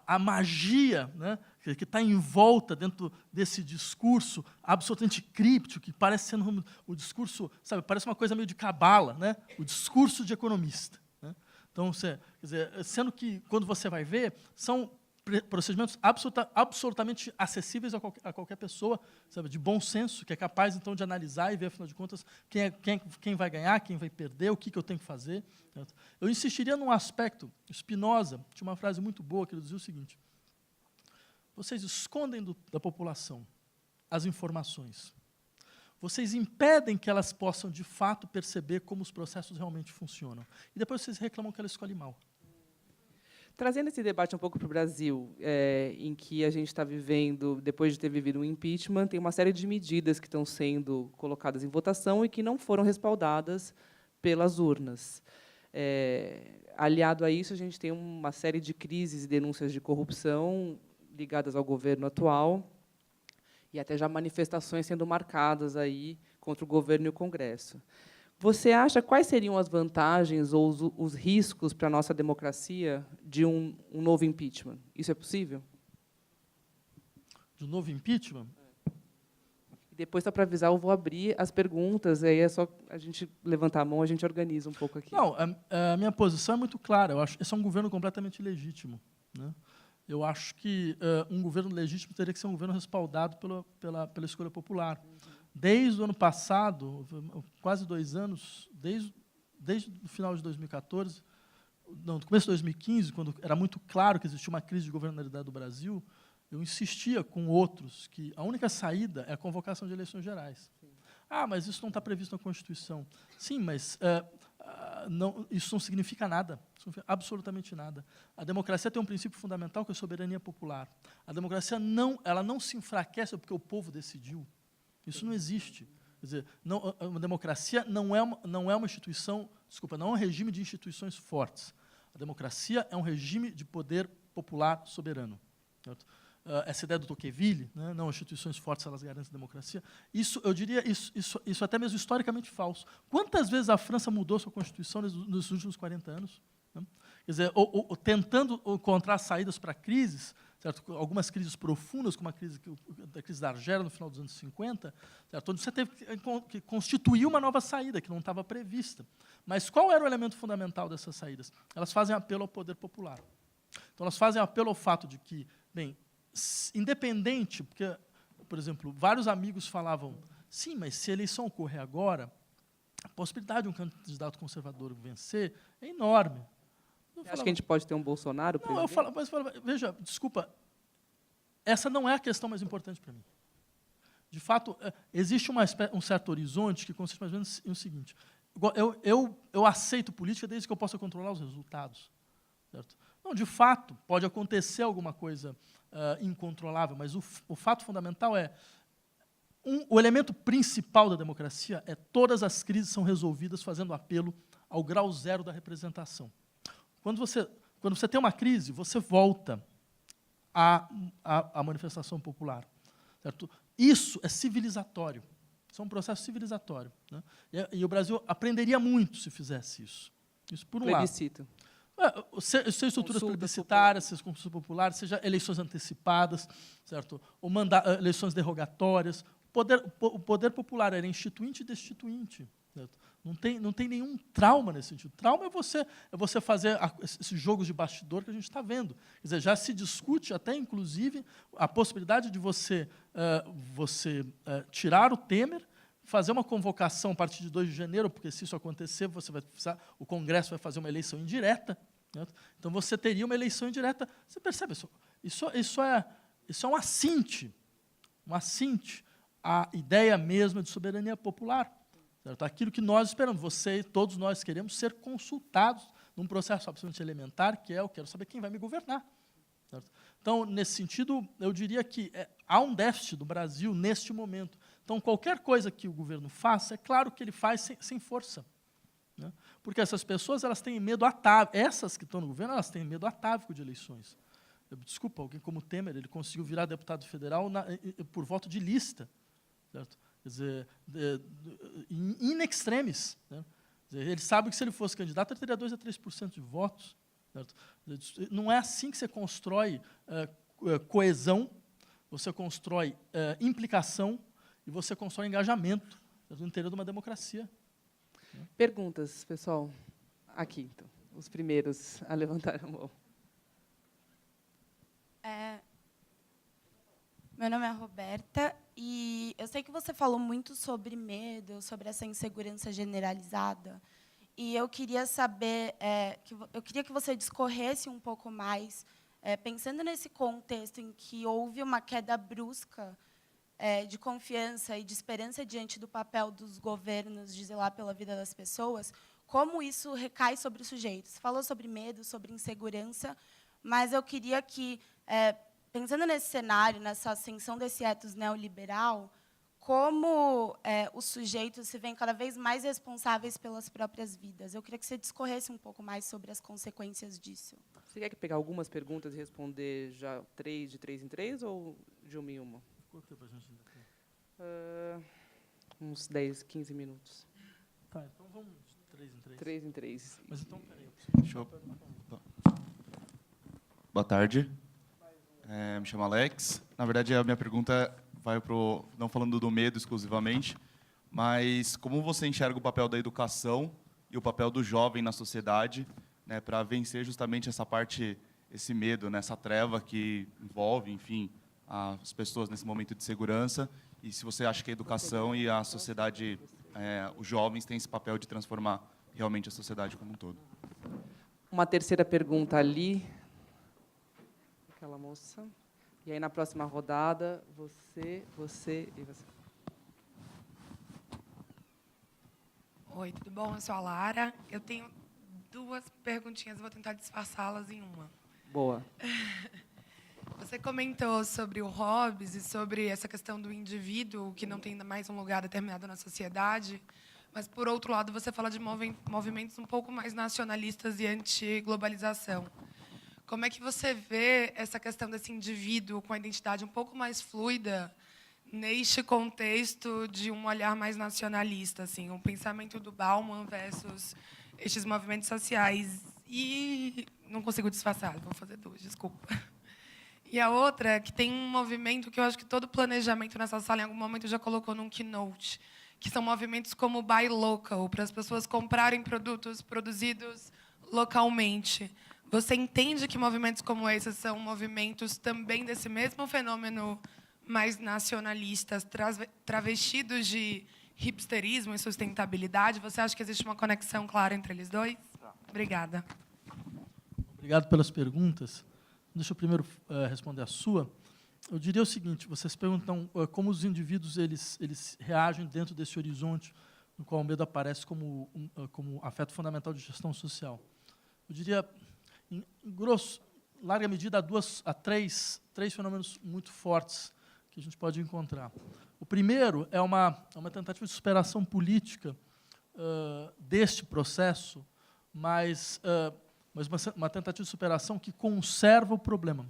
a magia, né, que está em volta dentro desse discurso absolutamente críptico, que parece sendo o discurso, sabe, parece uma coisa meio de cabala, né? O discurso de economista, né? Então, quer dizer, sendo que, quando você vai ver, são procedimentos absolutamente acessíveis a qualquer pessoa, sabe, de bom senso, que é capaz, então, de analisar e ver, afinal de contas, quem vai ganhar, quem vai perder, o que eu tenho que fazer. Eu insistiria num aspecto. Spinoza tinha uma frase muito boa, que ele dizia o seguinte: vocês escondem da população as informações. Vocês impedem que elas possam, de fato, perceber como os processos realmente funcionam. E depois vocês reclamam que ela escolhe mal. Trazendo esse debate um pouco para o Brasil, em que a gente está vivendo, depois de ter vivido um impeachment, tem uma série de medidas que estão sendo colocadas em votação e que não foram respaldadas pelas urnas. Aliado a isso, a gente tem uma série de crises e denúncias de corrupção ligadas ao governo atual e até já manifestações sendo marcadas aí contra o governo e o Congresso. Você acha quais seriam as vantagens ou os riscos para a nossa democracia de um novo impeachment? Isso é possível? De um novo impeachment? E depois, só para avisar, eu vou abrir as perguntas, aí é só a gente levantar a mão, a gente organiza um pouco aqui. Não, a minha posição é muito clara. Eu acho que esse é um governo completamente legítimo, né? Eu acho que um governo legítimo teria que ser um governo respaldado pela escolha popular. Desde o ano passado, quase 2 anos, desde o final de 2014, não, no começo de 2015, quando era muito claro que existia uma crise de governabilidade do Brasil, eu insistia com outros que a única saída é a convocação de eleições gerais. Sim. Ah, mas isso não está previsto na Constituição. Sim, mas isso não significa nada, isso não significa absolutamente nada. A democracia tem um princípio fundamental, que é a soberania popular. A democracia ela não se enfraquece porque o povo decidiu. Isso não existe. Quer dizer, uma democracia não é uma instituição, não é um regime de instituições fortes. A democracia é um regime de poder popular soberano. Certo? Essa ideia do Tocqueville, né, não, instituições fortes, elas garantem a democracia, eu diria isso até mesmo historicamente falso. Quantas vezes a França mudou sua Constituição nos últimos 40 anos? Né? Quer dizer, tentando encontrar saídas para crises, certo? Algumas crises profundas, como a crise da Argélia no final dos anos 50, certo? Onde você teve que constituir uma nova saída que não estava prevista. Mas qual era o elemento fundamental dessas saídas? Elas fazem apelo ao poder popular. Então, elas fazem apelo ao fato de que, bem, independente, porque, por exemplo, vários amigos falavam, sim, mas se a eleição ocorrer agora, a possibilidade de um candidato conservador vencer é enorme. Acho que a gente pode ter um Bolsonaro? Não, eu falava, veja, desculpa, essa não é a questão mais importante para mim. De fato, existe um certo horizonte que consiste mais ou menos no seguinte: eu aceito política desde que eu possa controlar os resultados. Certo? Não, de fato, pode acontecer alguma coisa incontrolável, mas o fato fundamental é o elemento principal da democracia é todas as crises são resolvidas fazendo apelo ao grau zero da representação. Quando você tem uma crise, você volta à manifestação popular. Certo? Isso é civilizatório. Isso é um processo civilizatório. Né? E o Brasil aprenderia muito se fizesse isso. Isso por um Plebiscito. lado. Seja estruturas plebiscitárias, seja consultas populares, seja eleições antecipadas, certo? Ou eleições derrogatórias. O poder popular era instituinte e destituinte. Certo? Não tem nenhum trauma nesse sentido. Trauma é você fazer esses jogos de bastidor que a gente está vendo. Quer dizer, já se discute até, inclusive, a possibilidade de você tirar o Temer, fazer uma convocação a partir de 2 de janeiro, porque se isso acontecer, o Congresso vai fazer uma eleição indireta. Certo? Então, você teria uma eleição indireta. Você percebe isso? Isso é um assinte à ideia mesma de soberania popular. Certo? Aquilo que nós esperamos, todos nós queremos ser consultados num processo absolutamente elementar, que é eu quero saber quem vai me governar. Certo? Então, nesse sentido, eu diria que há um déficit do Brasil neste momento. Então, qualquer coisa que o governo faça, é claro que ele faz sem força. Né? Porque essas pessoas elas têm medo atávico, essas que estão no governo, elas têm medo atávico de eleições. Desculpa, alguém como Temer, ele conseguiu virar deputado federal por voto de lista. Certo? Quer dizer, in extremis. Né? Quer dizer, ele sabe que, se ele fosse candidato, ele teria 2 a 3% de votos. Certo? Não é assim que você constrói coesão, você constrói implicação e você constrói engajamento no interior de uma democracia. Perguntas, pessoal? Aqui, então, os primeiros a levantar a mão. Meu nome é Roberta e eu sei que você falou muito sobre medo, sobre essa insegurança generalizada. E eu queria saber, eu queria que você discorresse um pouco mais, pensando nesse contexto em que houve uma queda brusca de confiança e de esperança diante do papel dos governos de zelar pela vida das pessoas, como isso recai sobre os sujeitos. Você falou sobre medo, sobre insegurança, mas eu queria que, pensando nesse cenário, nessa ascensão desse ethos neoliberal, como os sujeitos se veem cada vez mais responsáveis pelas próprias vidas. Eu queria que você discorresse um pouco mais sobre as consequências disso. Você quer pegar algumas perguntas e responder já de 3 em 3 ou de uma em uma? Quanto tempo a gente ainda tem? Uns 10, 15 minutos. Tá, então vamos de 3 em 3. 3 em 3. Mas então, peraí. Boa tarde. Me chamo Alex. Na verdade, a minha pergunta vai não falando do medo exclusivamente, mas como você enxerga o papel da educação e o papel do jovem na sociedade, né, para vencer justamente essa parte, esse medo, né, essa treva que envolve, enfim, as pessoas nesse momento de segurança, e se você acha que a educação e a sociedade, os jovens têm esse papel de transformar realmente a sociedade como um todo. Uma terceira pergunta ali. Aquela moça. E aí, na próxima rodada, você e você. Oi, tudo bom? Eu sou a Lara. Eu tenho 2 perguntinhas, vou tentar disfarçá-las em uma. Boa. Você comentou sobre o Hobbes e sobre essa questão do indivíduo que não tem mais um lugar determinado na sociedade, mas, por outro lado, você fala de movimentos um pouco mais nacionalistas e anti-globalização. Como é que você vê essa questão desse indivíduo com a identidade um pouco mais fluida neste contexto de um olhar mais nacionalista, assim, o pensamento do Bauman versus estes movimentos sociais? E não consigo disfarçar, vou fazer 2, desculpa. E a outra é que tem um movimento que eu acho que todo planejamento nessa sala, em algum momento, já colocou num keynote, que são movimentos como o Buy Local, para as pessoas comprarem produtos produzidos localmente. Você entende que movimentos como esses são movimentos também desse mesmo fenômeno mais nacionalistas, travestidos de hipsterismo e sustentabilidade? Você acha que existe uma conexão clara entre eles dois? Obrigada. Obrigado pelas perguntas. Deixa eu primeiro responder a sua. Eu diria o seguinte: vocês perguntam como os indivíduos eles reagem dentro desse horizonte no qual o medo aparece como afeto fundamental de gestão social. Eu diria, em larga medida, há três fenômenos muito fortes que a gente pode encontrar. O primeiro é uma tentativa de superação política deste processo, mas uma tentativa de superação que conserva o problema,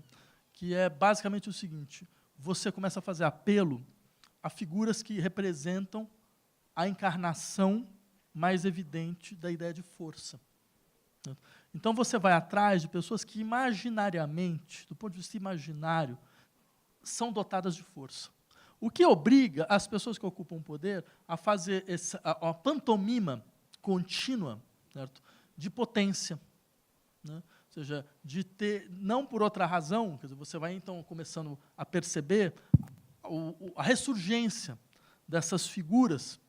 que é basicamente o seguinte: você começa a fazer apelo a figuras que representam a encarnação mais evidente da ideia de força. Então, você vai atrás de pessoas que, imaginariamente, do ponto de vista imaginário, são dotadas de força. O que obriga as pessoas que ocupam o poder a fazer uma pantomima contínua, certo, de potência. Né? Ou seja, de ter, não por outra razão, quer dizer, você vai, então, começando a perceber a ressurgência dessas figuras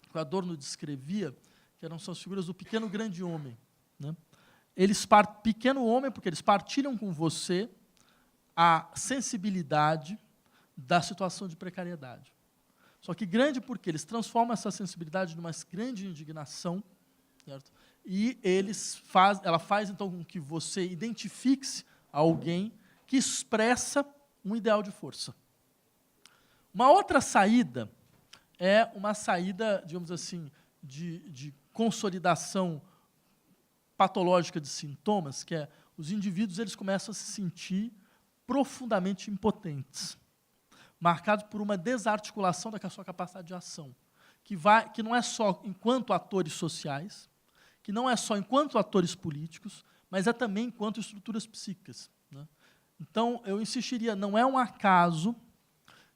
que o Adorno descrevia, que são as figuras do pequeno grande homem. Né? Pequeno homem, porque eles partilham com você a sensibilidade da situação de precariedade. Só que grande porque eles transformam essa sensibilidade numa grande indignação, certo? E ela faz, então, com que você identifique-se a alguém que expressa um ideal de força. Uma outra saída é uma saída, digamos assim, de consolidação patológica de sintomas, que é os indivíduos eles começam a se sentir profundamente impotentes, marcados por uma desarticulação da sua capacidade de ação, que não é só enquanto atores sociais, que não é só enquanto atores políticos, mas é também enquanto estruturas psíquicas. Né? Então, eu insistiria, não é um acaso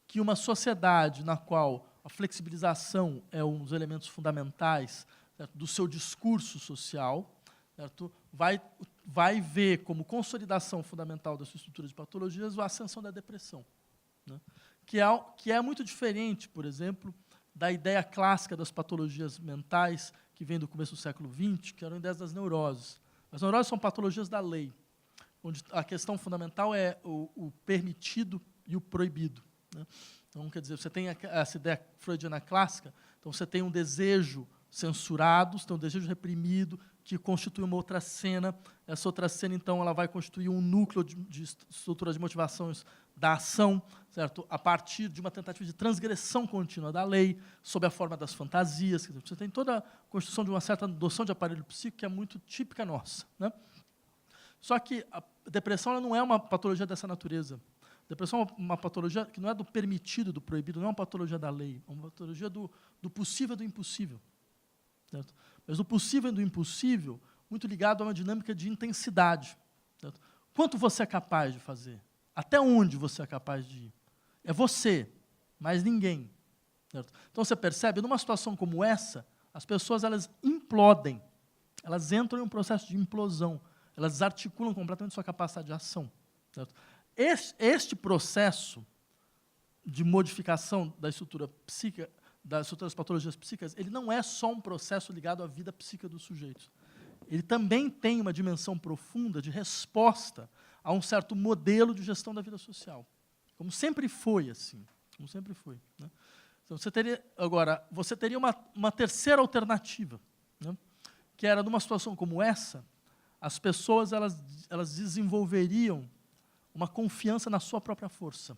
que uma sociedade na qual a flexibilização é um dos elementos fundamentais, certo, do seu discurso social, certo, vai ver como consolidação fundamental da sua estrutura de patologias a ascensão da depressão. Né? Que é muito diferente, por exemplo, da ideia clássica das patologias mentais, que vem do começo do século XX, que eram ideias das neuroses. As neuroses são patologias da lei, onde a questão fundamental é o permitido e o proibido. Né? Então, quer dizer, você tem essa ideia freudiana clássica, então você tem um desejo censurado, você tem um desejo reprimido, que constitui uma outra cena. Essa outra cena, então, ela vai constituir um núcleo de estrutura de motivações da ação, certo? A partir de uma tentativa de transgressão contínua da lei, sob a forma das fantasias. Quer dizer, você tem toda a construção de uma certa noção de aparelho psíquico que é muito típica nossa. Né? Só que a depressão ela não é uma patologia dessa natureza. A depressão é uma patologia que não é do permitido, do proibido, não é uma patologia da lei, é uma patologia do possível e do impossível. Certo? Mas o possível e do impossível, muito ligado a uma dinâmica de intensidade. Certo? Quanto você é capaz de fazer? Até onde você é capaz de ir? É você, mais ninguém. Certo? Então, você percebe, numa situação como essa, as pessoas elas implodem, elas entram em um processo de implosão, elas desarticulam completamente sua capacidade de ação. Certo? Este processo de modificação da estrutura psíquica, das outras patologias psíquicas, ele não é só um processo ligado à vida psíquica dos sujeitos. Ele também tem uma dimensão profunda de resposta a um certo modelo de gestão da vida social. Como sempre foi assim. Como sempre foi. Né? Então, você teria uma terceira alternativa, né? Que era, numa situação como essa, as pessoas elas desenvolveriam uma confiança na sua própria força.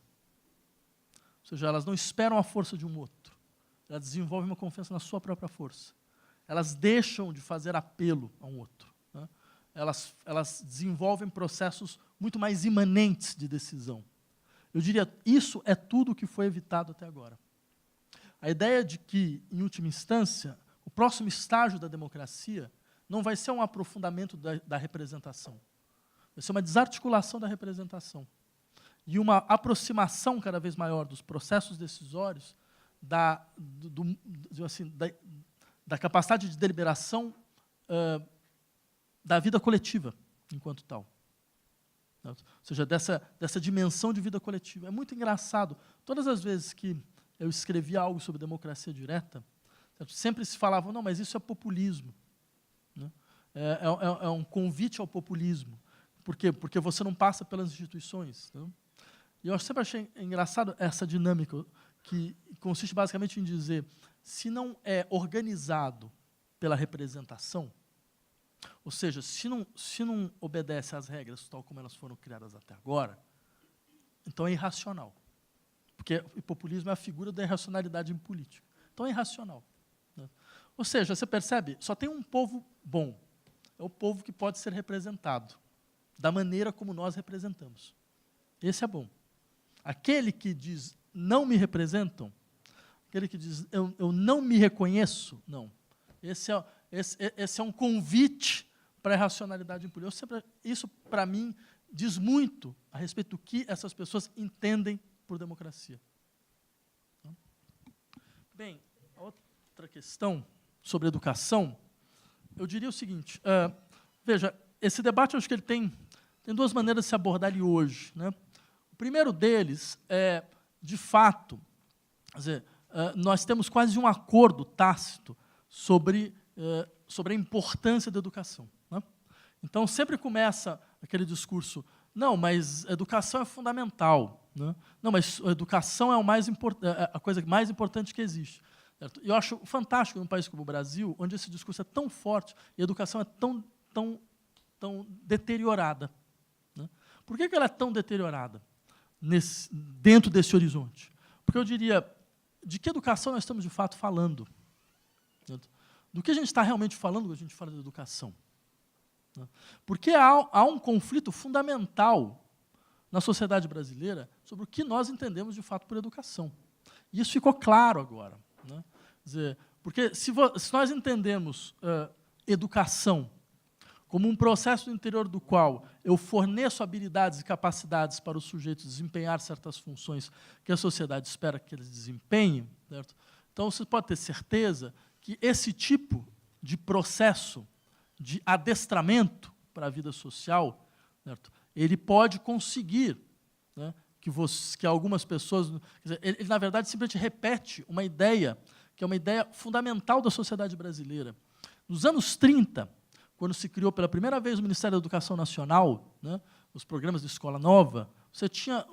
Ou seja, elas não esperam a força de um outro. Elas desenvolvem uma confiança na sua própria força. Elas deixam de fazer apelo a um outro. Né? Elas desenvolvem processos muito mais imanentes de decisão. Eu diria, isso é tudo o que foi evitado até agora. A ideia de que, em última instância, o próximo estágio da democracia não vai ser um aprofundamento da representação. Vai ser uma desarticulação da representação. E uma aproximação cada vez maior dos processos decisórios da capacidade de deliberação da vida coletiva, enquanto tal. Ou seja, dessa dimensão de vida coletiva. É muito engraçado. Todas as vezes que eu escrevi algo sobre democracia direta, sempre se falava, não, mas isso é populismo. Né? É um convite ao populismo. Por quê? Porque você não passa pelas instituições. Né? E eu sempre achei engraçado essa dinâmica, que consiste basicamente em dizer, se não é organizado pela representação, ou seja, se não obedece às regras tal como elas foram criadas até agora, então é irracional. Porque o populismo é a figura da irracionalidade em política. Então é irracional. Né? Ou seja, você percebe, só tem um povo bom. É o povo que pode ser representado da maneira como nós representamos. Esse é bom. Aquele que diz, não me representam, aquele que diz, eu não me reconheço, não. Esse é um convite para a irracionalidade em política. Isso, para mim, diz muito a respeito do que essas pessoas entendem por democracia. Bem, a outra questão sobre educação, eu diria o seguinte, veja, esse debate, eu acho que ele tem duas maneiras de se abordar ele hoje. Né? O primeiro deles é, de fato, quer dizer, nós temos quase um acordo tácito sobre a importância da educação. Né? Então, sempre começa aquele discurso, não, mas educação é fundamental. Né? Não, mas a educação é a coisa mais importante que existe. Certo? Eu acho fantástico num país como o Brasil, onde esse discurso é tão forte e a educação é tão deteriorada. Né? Por que ela é tão deteriorada dentro desse horizonte? Porque eu diria, de que educação nós estamos de fato falando? Certo? Do que a gente está realmente falando quando a gente fala de educação? Né? Porque há um conflito fundamental na sociedade brasileira sobre o que nós entendemos de fato por educação. E isso ficou claro agora. Né? Quer dizer, porque se nós entendemos educação como um processo no interior do qual eu forneço habilidades e capacidades para os sujeitos desempenhar certas funções que a sociedade espera que eles desempenhem, certo? Então você pode ter certeza que esse tipo de processo de adestramento para a vida social, certo? Ele pode conseguir, né, que algumas pessoas... Quer dizer, ele, na verdade, simplesmente repete uma ideia, que é uma ideia fundamental da sociedade brasileira. Nos anos 30, quando se criou pela primeira vez o Ministério da Educação Nacional, né, os programas de escola nova, você tinha,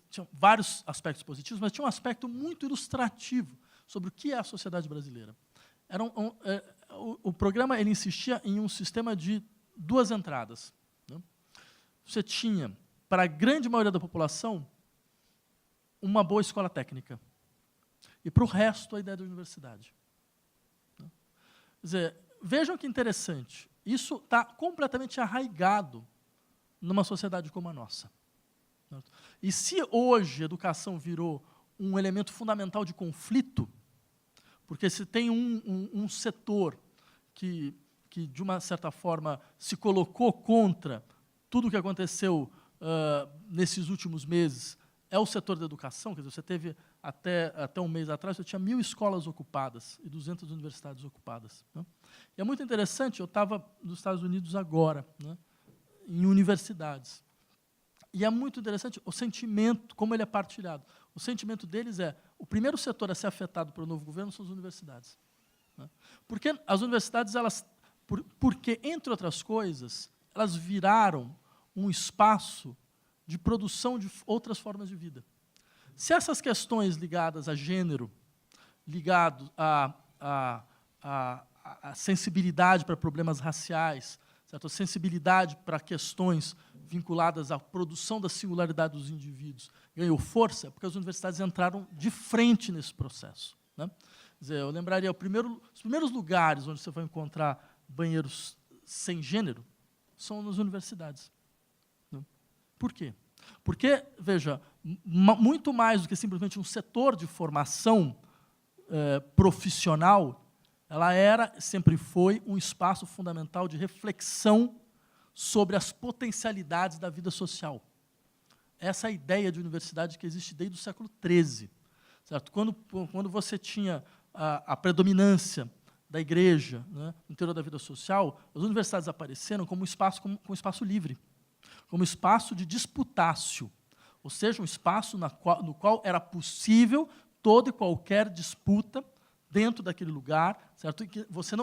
tinha vários aspectos positivos, mas tinha um aspecto muito ilustrativo sobre o que é a sociedade brasileira. O programa ele insistia em um sistema de 2 entradas. Né? Você tinha, para a grande maioria da população, uma boa escola técnica. E, para o resto, a ideia da universidade. Né? Quer dizer, vejam que interessante. Isso está completamente arraigado numa sociedade como a nossa. Certo? E se hoje a educação virou um elemento fundamental de conflito, porque se tem um setor que, de uma certa forma, se colocou contra tudo o que aconteceu nesses últimos meses, é o setor da educação. Quer dizer, você teve, até um mês atrás, você tinha 1.000 escolas ocupadas e 200 universidades ocupadas. Né? E é muito interessante, eu estava nos Estados Unidos agora, né, em universidades. E é muito interessante o sentimento, como ele é partilhado. O sentimento deles é, o primeiro setor a ser afetado pelo novo governo são as universidades. Né? Porque as universidades, porque, entre outras coisas, elas viraram um espaço de produção de outras formas de vida. Se essas questões ligadas a gênero, ligadas à sensibilidade para problemas raciais, certo? A sensibilidade para questões vinculadas à produção da singularidade dos indivíduos, ganhou força, porque as universidades entraram de frente nesse processo. Né? Quer dizer, eu lembraria, os primeiros lugares onde você vai encontrar banheiros sem gênero são nas universidades. Né? Por quê? Porque, veja, muito mais do que simplesmente um setor de formação profissional, ela sempre foi um espaço fundamental de reflexão sobre as potencialidades da vida social. Essa é a ideia de universidade que existe desde o século XIII. Certo? Quando você tinha a predominância da igreja, né, no interior da vida social, as universidades apareceram como um espaço livre, como espaço de disputácio, ou seja, um espaço no qual era possível toda e qualquer disputa dentro daquele lugar, certo? E que você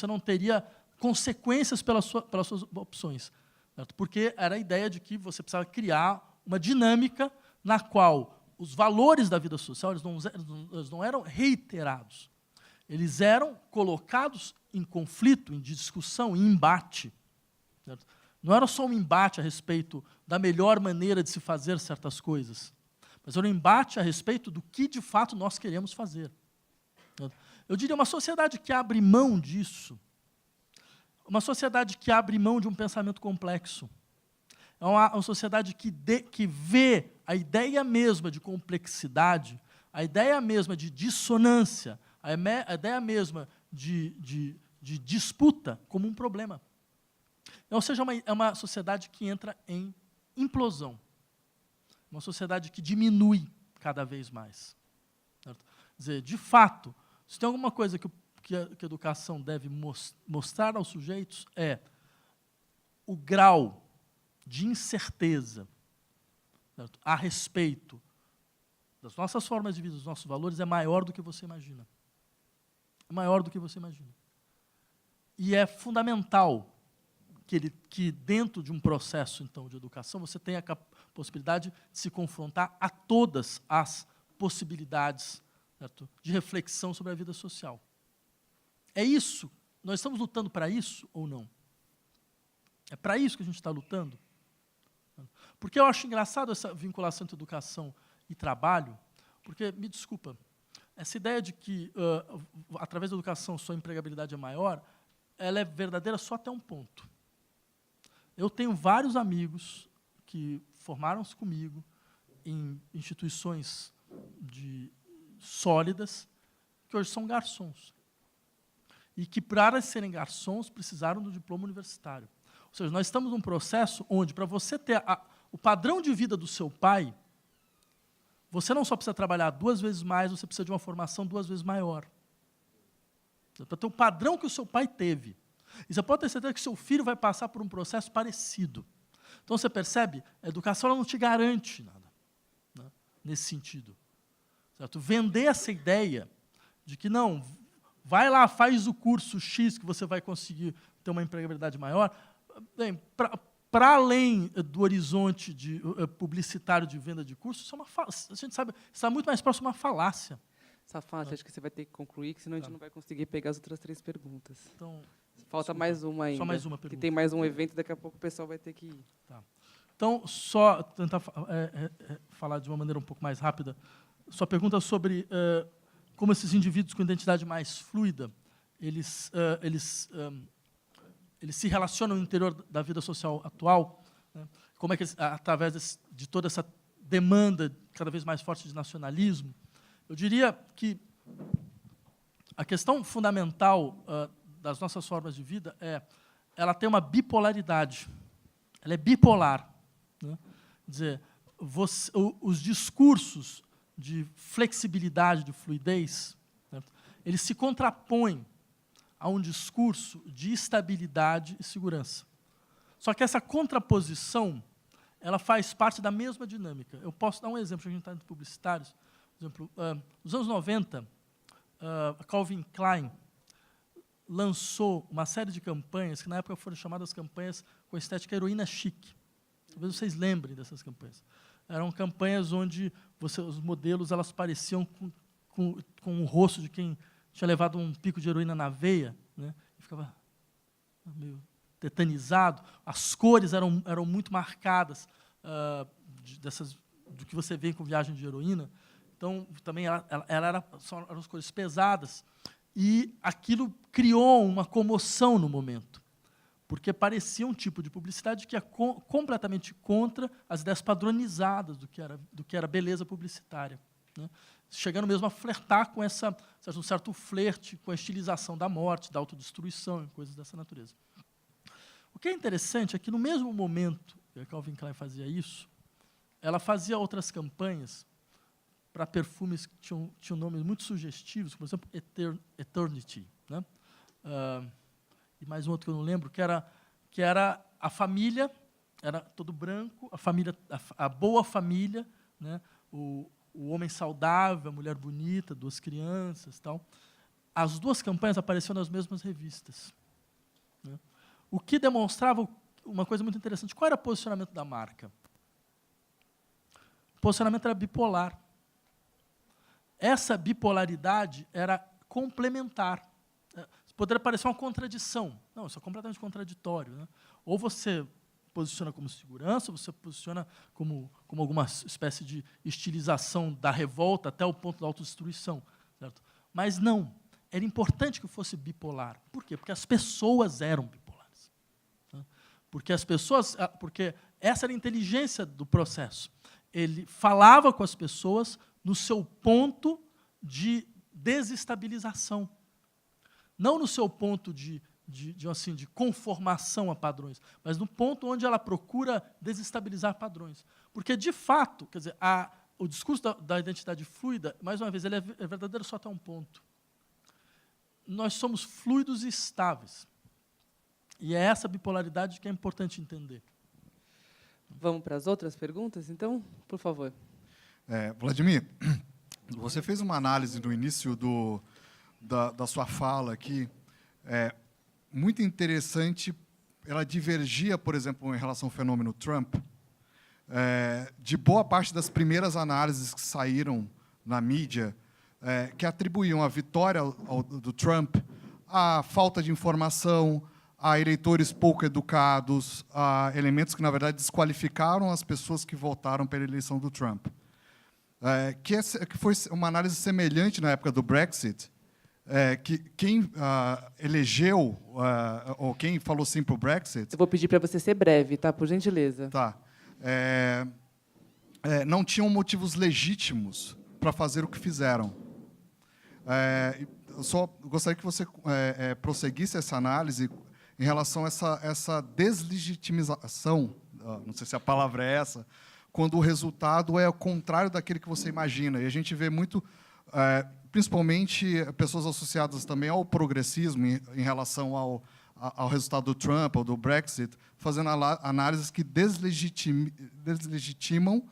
não teria consequências pelas suas opções, certo? Porque era a ideia de que você precisava criar uma dinâmica na qual os valores da vida social eles não eram reiterados. eles eram colocados em conflito, em discussão, em embate. Certo? Não era só um embate a respeito da melhor maneira de se fazer certas coisas, mas era um embate a respeito do que, de fato, nós queremos fazer. Certo? Eu diria uma sociedade que abre mão disso, uma sociedade que abre mão de um pensamento complexo, é uma sociedade que vê a ideia mesma de complexidade, a ideia mesma de dissonância, a ideia mesma de disputa como um problema. Ou seja, é uma sociedade que entra em implosão, uma sociedade que diminui cada vez mais. Certo? Quer dizer, de fato, se tem alguma coisa que a educação deve mostrar aos sujeitos é o grau de incerteza, certo, a respeito das nossas formas de vida, dos nossos valores, é maior do que você imagina. É maior do que você imagina. E é fundamental que dentro de um processo, então, de educação, você tenha a possibilidade de se confrontar a todas as possibilidades, certo, de reflexão sobre a vida social. É isso? Nós estamos lutando para isso ou não? É para isso que a gente está lutando? Porque eu acho engraçado essa vinculação entre educação e trabalho, porque, me desculpa, essa ideia de que, através da educação, sua empregabilidade é maior, ela é verdadeira só até um ponto. Eu tenho vários amigos que formaram-se comigo em instituições sólidas, que hoje são garçons. E que, para serem garçons, precisaram do diploma universitário. Ou seja, nós estamos num processo onde, para você ter o padrão de vida do seu pai, você não só precisa trabalhar 2 vezes mais, você precisa de uma formação 2 vezes maior. Para ter o padrão que o seu pai teve. E você pode ter certeza que seu filho vai passar por um processo parecido. Então, você percebe, a educação ela não te garante nada, né, nesse sentido. Certo? Vender essa ideia de que, não, vai lá, faz o curso X que você vai conseguir ter uma empregabilidade maior. Bem, para além do horizonte publicitário de venda de cursos, isso é uma a gente sabe, está muito mais próximo de uma falácia. Safate, acho que você vai ter que concluir, que senão a gente não vai conseguir pegar as outras 3 perguntas. Então, falta mais uma ainda. só mais uma pergunta. Que tem mais um evento, daqui a pouco o pessoal vai ter que ir. Tá. Então, só tentar falar de uma maneira um pouco mais rápida. Sua pergunta sobre como esses indivíduos com identidade mais fluida, eles se relacionam no interior da vida social atual, né? Como é que, através de toda essa demanda cada vez mais forte de nacionalismo, eu diria que a questão fundamental das nossas formas de vida ela tem uma bipolaridade. Ela é bipolar. Né? Quer dizer, os discursos de flexibilidade, de fluidez, certo? Eles se contrapõem a um discurso de estabilidade e segurança. Só que essa contraposição ela faz parte da mesma dinâmica. Eu posso dar um exemplo, a gente está entre publicitários. Por exemplo, nos anos 90, a Calvin Klein lançou uma série de campanhas que, na época, foram chamadas campanhas com estética heroína chique. Talvez vocês lembrem dessas campanhas. Eram campanhas onde os modelos elas pareciam com o rosto de quem tinha levado um pico de heroína na veia, né, e ficava meio tetanizado. As cores eram muito marcadas do que você vê com Viagem de Heroína. Então, também eram as cores pesadas. E aquilo criou uma comoção no momento, porque parecia um tipo de publicidade que é completamente contra as ideias padronizadas do que era beleza publicitária, né? Chegando mesmo a flertar com um certo flerte com a estilização da morte, da autodestruição e coisas dessa natureza. O que é interessante é que, no mesmo momento que a Calvin Klein fazia isso, ela fazia outras campanhas para perfumes que tinham nomes muito sugestivos, por exemplo, Eternity, né? E mais um outro que eu não lembro, que era a família, era todo branco, a família, a boa família, né? O homem saudável, a mulher bonita, 2 crianças, tal. As 2 campanhas apareciam nas mesmas revistas, né? O que demonstrava uma coisa muito interessante. Qual era o posicionamento da marca? O posicionamento era bipolar. Essa bipolaridade era complementar. Poderia parecer uma contradição. Não, isso é completamente contraditório, né? Ou você posiciona como segurança, ou você posiciona como alguma espécie de estilização da revolta até o ponto da autodestruição. Certo? Mas não. Era importante que fosse bipolar. Por quê? Porque as pessoas eram bipolares. Tá? Porque essa era a inteligência do processo. Ele falava com as pessoas no seu ponto de desestabilização. Não no seu ponto de conformação a padrões, mas no ponto onde ela procura desestabilizar padrões. Porque, de fato, quer dizer, o discurso da identidade fluida, mais uma vez, ele é verdadeiro só até um ponto. Nós somos fluidos e estáveis. E é essa bipolaridade que é importante entender. Vamos para as outras perguntas, então? Por favor. Vladimir, você fez uma análise no início da sua fala aqui, muito interessante. Ela divergia, por exemplo, em relação ao fenômeno Trump, de boa parte das primeiras análises que saíram na mídia, que atribuíam a vitória do Trump à falta de informação, a eleitores pouco educados, a elementos que, na verdade, desqualificaram as pessoas que votaram pela eleição do Trump. Que foi uma análise semelhante na época do Brexit, que quem elegeu, ou quem falou sim para o Brexit... Eu vou pedir para você ser breve, tá? Por gentileza. Tá. Não tinham motivos legítimos para fazer o que fizeram. Eu só gostaria que você prosseguisse essa análise em relação a essa deslegitimização, não sei se a palavra é essa, quando o resultado é o contrário daquele que você imagina. E a gente vê muito, principalmente, pessoas associadas também ao progressismo em relação ao resultado do Trump ou do Brexit, fazendo análises que deslegitimam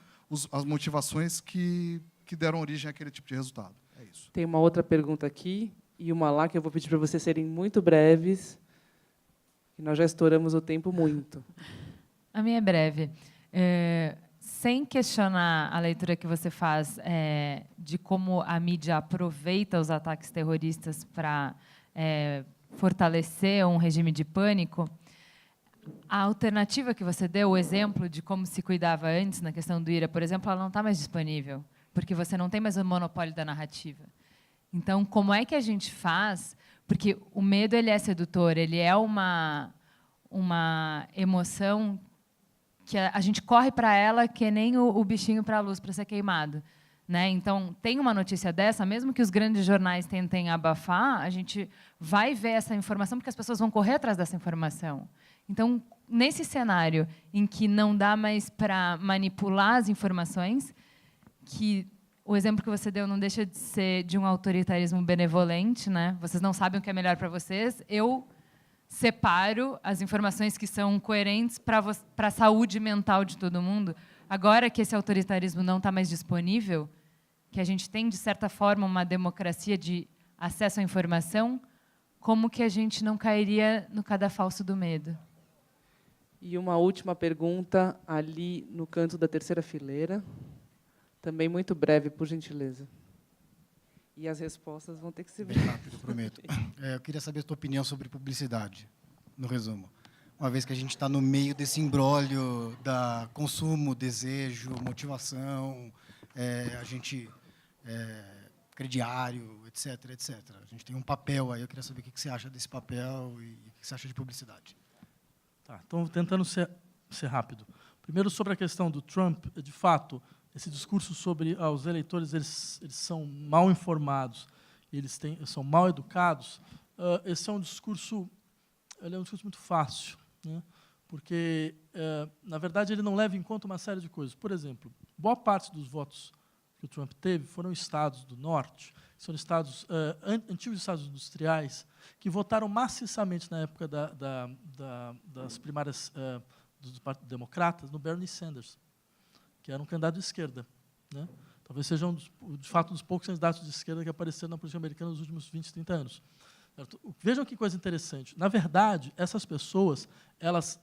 as motivações que deram origem àquele tipo de resultado. É isso. Tem uma outra pergunta aqui e uma lá que eu vou pedir para vocês serem muito breves, que nós já estouramos o tempo muito. A minha é breve. Sem questionar a leitura que você faz de como a mídia aproveita os ataques terroristas para fortalecer um regime de pânico, a alternativa que você deu, o exemplo de como se cuidava antes na questão do IRA, por exemplo, ela não está mais disponível, porque você não tem mais o monopólio da narrativa. Então, como é que a gente faz? Porque o medo ele é sedutor, ele é uma emoção que a gente corre para ela que nem o bichinho para a luz, para ser queimado. Né? Então, tem uma notícia dessa, mesmo que os grandes jornais tentem abafar, a gente vai ver essa informação, porque as pessoas vão correr atrás dessa informação. Então, nesse cenário em que não dá mais para manipular as informações, que o exemplo que você deu não deixa de ser de um autoritarismo benevolente, né? Vocês não sabem o que é melhor para vocês, eu separo as informações que são coerentes para a saúde mental de todo mundo. Agora que esse autoritarismo não está mais disponível, que a gente tem, de certa forma, uma democracia de acesso à informação, como que a gente não cairia no cadafalso do medo? E uma última pergunta ali no canto da terceira fileira. Também muito breve, por gentileza. E as respostas vão ter que ser bem rápido, prometo. Eu queria saber a tua opinião sobre publicidade, no resumo. Uma vez que a gente está no meio desse imbróglio da consumo, desejo, motivação, a gente crediário, etc, etc. A gente tem um papel aí, eu queria saber o que você acha desse papel e o que você acha de publicidade. Tá, então, tentando ser rápido. Primeiro, sobre a questão do Trump, de fato, esse discurso sobre os eleitores, eles são mal informados, são mal educados. Esse é um discurso muito fácil, né? Porque, na verdade, ele não leva em conta uma série de coisas. Por exemplo, boa parte dos votos que o Trump teve foram estados do norte, são estados antigos estados industriais, que votaram maciçamente na época das primárias dos partidos democratas no Bernie Sanders, que era um candidato de esquerda, né? Talvez seja, de fato, um dos poucos candidatos de esquerda que apareceram na política americana nos últimos 20, 30 anos. Certo? Vejam que coisa interessante. Na verdade, essas pessoas,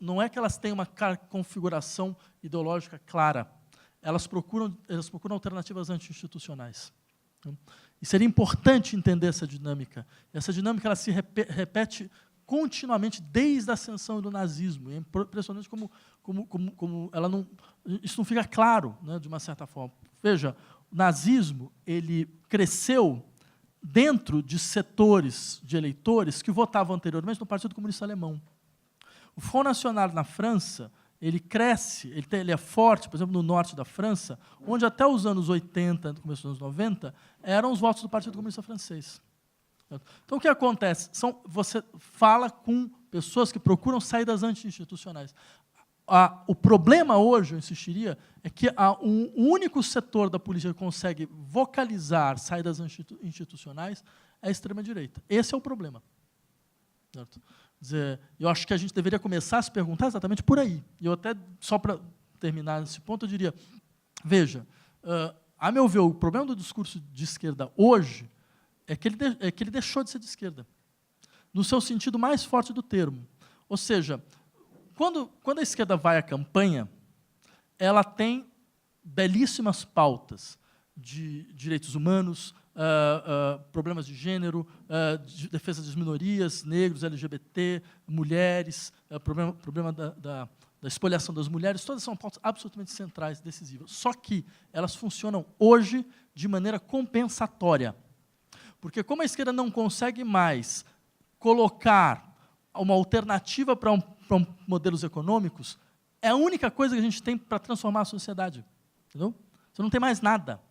não é que elas têm uma configuração ideológica clara, elas procuram alternativas anti-institucionais. E seria importante entender essa dinâmica. Essa dinâmica ela se repete continuamente desde a ascensão do nazismo. É impressionante como ela não, isso não fica claro, né, de uma certa forma. Veja, o nazismo ele cresceu dentro de setores de eleitores que votavam anteriormente no Partido Comunista Alemão. O Front National na França, ele cresce, ele é forte, por exemplo, no norte da França, onde até os anos 80, no começo dos anos 90, eram os votos do Partido Comunista Francês. Então, o que acontece? Você fala com pessoas que procuram saídas anti-institucionais. O problema hoje, eu insistiria, é que o único setor da política que consegue vocalizar saídas institucionais é a extrema-direita. Esse é o problema. Certo? Quer dizer, eu acho que a gente deveria começar a se perguntar exatamente por aí. E eu até, só para terminar nesse ponto, eu diria, veja, a meu ver, o problema do discurso de esquerda hoje é que ele deixou de ser de esquerda, no seu sentido mais forte do termo. Ou seja, quando a esquerda vai à campanha, ela tem belíssimas pautas de direitos humanos, problemas de gênero, de defesa das minorias, negros, LGBT, mulheres, problema da espoliação das mulheres, todas são pautas absolutamente centrais, decisivas. Só que elas funcionam hoje de maneira compensatória. Porque como a esquerda não consegue mais colocar uma alternativa para modelos econômicos, é a única coisa que a gente tem para transformar a sociedade. Entendeu? Você não tem mais nada.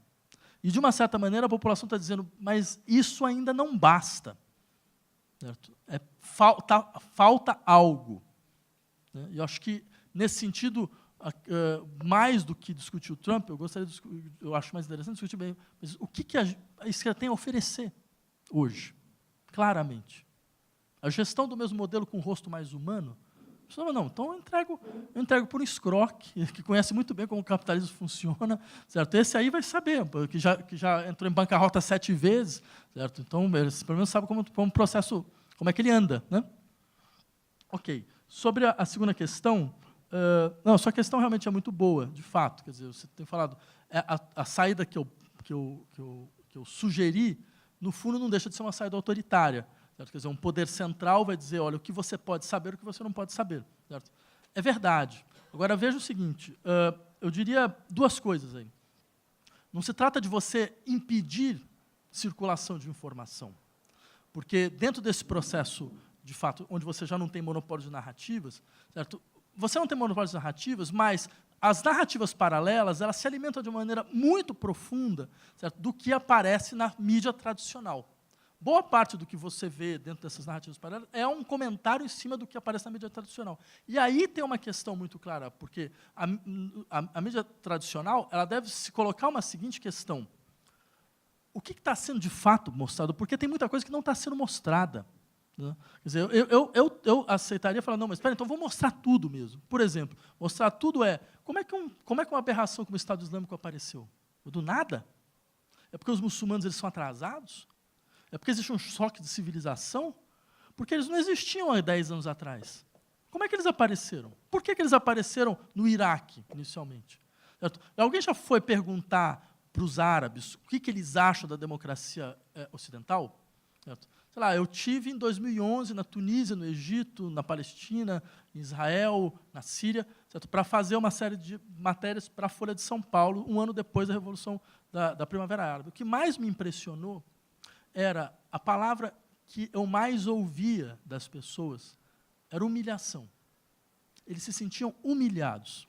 E, de uma certa maneira, a população está dizendo, mas isso ainda não basta. Certo? Falta algo. Né? E eu acho que, nesse sentido, mais do que discutir o Trump, eu acho mais interessante discutir bem, mas o que a esquerda tem a oferecer hoje, claramente. A gestão do mesmo modelo com um rosto mais humano, não, então eu entrego por um escroque, que conhece muito bem como o capitalismo funciona, certo? Esse aí vai saber, que já entrou em bancarrota 7 vezes, certo? Então, ele, pelo menos, sabe como processo, como é que ele anda, né? Ok. Sobre a segunda questão, não, sua questão realmente é muito boa, de fato. Quer dizer, você tem falado, a saída que eu sugeri, no fundo, não deixa de ser uma saída autoritária. Certo? Quer dizer, um poder central vai dizer, olha, o que você pode saber, o que você não pode saber. Certo? É verdade. Agora, veja o seguinte, eu diria 2 coisas aí. Não se trata de você impedir circulação de informação, porque dentro desse processo, de fato, onde você já não tem monopólio de narrativas, certo? Você não tem monopólio de narrativas, mas as narrativas paralelas, elas se alimentam de uma maneira muito profunda, certo? Do que aparece na mídia tradicional. Boa parte do que você vê dentro dessas narrativas paralelas é um comentário em cima do que aparece na mídia tradicional. E aí tem uma questão muito clara, porque a mídia tradicional ela deve se colocar uma seguinte questão. O que está sendo de fato mostrado? Porque tem muita coisa que não está sendo mostrada. Né? Quer dizer, eu aceitaria falar, não, mas espera, então vou mostrar tudo mesmo. Por exemplo, mostrar tudo como é que uma aberração como o Estado Islâmico apareceu? Do nada? É porque os muçulmanos eles são atrasados? É porque existe um choque de civilização? Porque eles não existiam há 10 anos atrás. Como é que eles apareceram? Por que eles apareceram no Iraque, inicialmente? Certo? Alguém já foi perguntar para os árabes o que eles acham da democracia ocidental? Certo? Sei lá, eu tive em 2011 na Tunísia, no Egito, na Palestina, em Israel, na Síria, para fazer uma série de matérias para a Folha de São Paulo, um ano depois da Revolução da Primavera Árabe. O que mais me impressionou era a palavra que eu mais ouvia das pessoas, era humilhação. Eles se sentiam humilhados,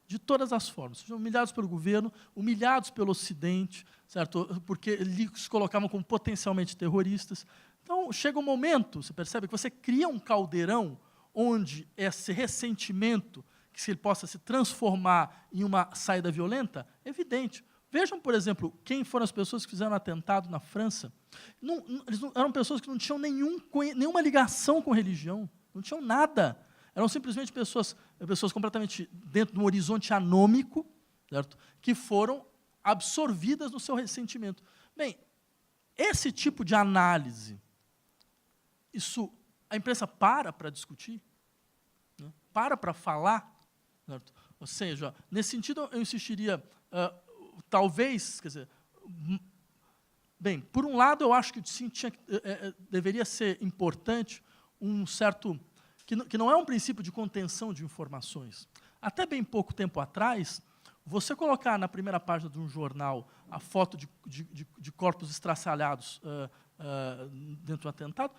de todas as formas. Sejam humilhados pelo governo, humilhados pelo Ocidente, certo? Porque eles colocavam como potencialmente terroristas. Então, chega um momento, você percebe, que você cria um caldeirão onde esse ressentimento, que se ele possa se transformar em uma saída violenta, é evidente. Vejam, por exemplo, quem foram as pessoas que fizeram o atentado na França. Eram pessoas que não tinham nenhuma ligação com religião, não tinham nada. Eram simplesmente pessoas completamente dentro de um horizonte anômico, certo? Que foram absorvidas no seu ressentimento. Bem, esse tipo de análise, a imprensa para discutir, né? para falar. Certo? Ou seja, nesse sentido, eu insistiria... talvez, quer dizer, bem, por um lado, eu acho que sim, deveria ser importante um certo... que não é um princípio de contenção de informações. Até bem pouco tempo atrás, você colocar na primeira página de um jornal a foto de corpos estraçalhados dentro do atentado,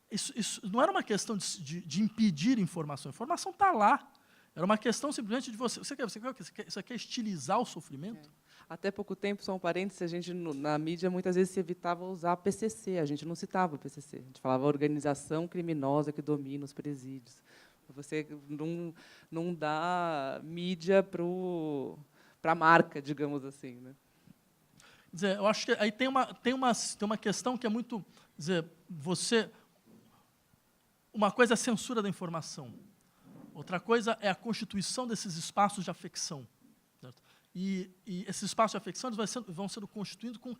isso não era uma questão de impedir informação. A informação está lá. Era uma questão simplesmente de você quer estilizar o sofrimento? Até pouco tempo, só um parênteses, a gente, na mídia, muitas vezes se evitava usar PCC, a gente não citava o PCC, a gente falava organização criminosa que domina os presídios. Você não dá mídia para a marca, digamos assim, né? Quer dizer, eu acho que aí tem uma questão que é muito... Quer dizer, uma coisa é a censura da informação, outra coisa é a constituição desses espaços de afecção. Certo? E esses espaços de afecção eles vão sendo constituídos com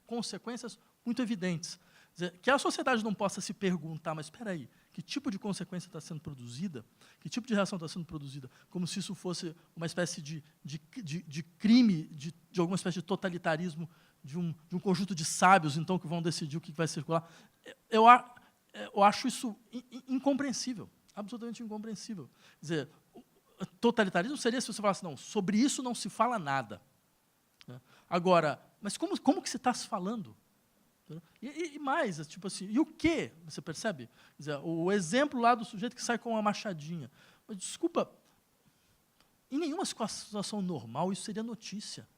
consequências muito evidentes. Quer dizer, que a sociedade não possa se perguntar, mas espera aí, que tipo de consequência está sendo produzida? Que tipo de reação está sendo produzida? Como se isso fosse uma espécie de crime, de alguma espécie de totalitarismo de um conjunto de sábios, então, que vão decidir o que vai circular. Eu acho isso incompreensível, absolutamente incompreensível. Quer dizer, totalitarismo seria se você falasse, não, sobre isso não se fala nada. Agora, mas como que se está se falando? E mais, tipo assim, e o quê? Você percebe? Quer dizer, o exemplo lá do sujeito que sai com uma machadinha. Mas, desculpa, em nenhuma situação normal isso seria notícia.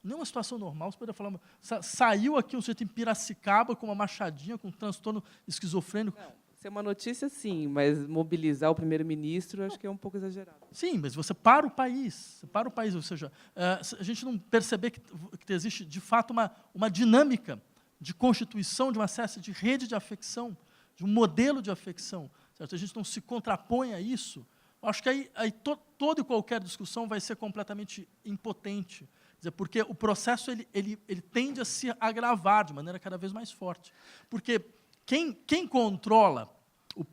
Em nenhuma situação normal você poderia falar, saiu aqui um sujeito em Piracicaba com uma machadinha, com um transtorno esquizofrênico. Não, ser uma notícia, sim, mas mobilizar o primeiro-ministro, acho que é um pouco exagerado. Sim, mas você para o país, ou seja, a gente não perceber que existe, de fato, uma dinâmica de constituição de uma espécie de rede de afecção, de um modelo de afecção. Certo? A gente não se contrapõe a isso, eu acho que aí toda e qualquer discussão vai ser completamente impotente. Quer dizer, porque o processo ele tende a se agravar de maneira cada vez mais forte. Porque quem controla o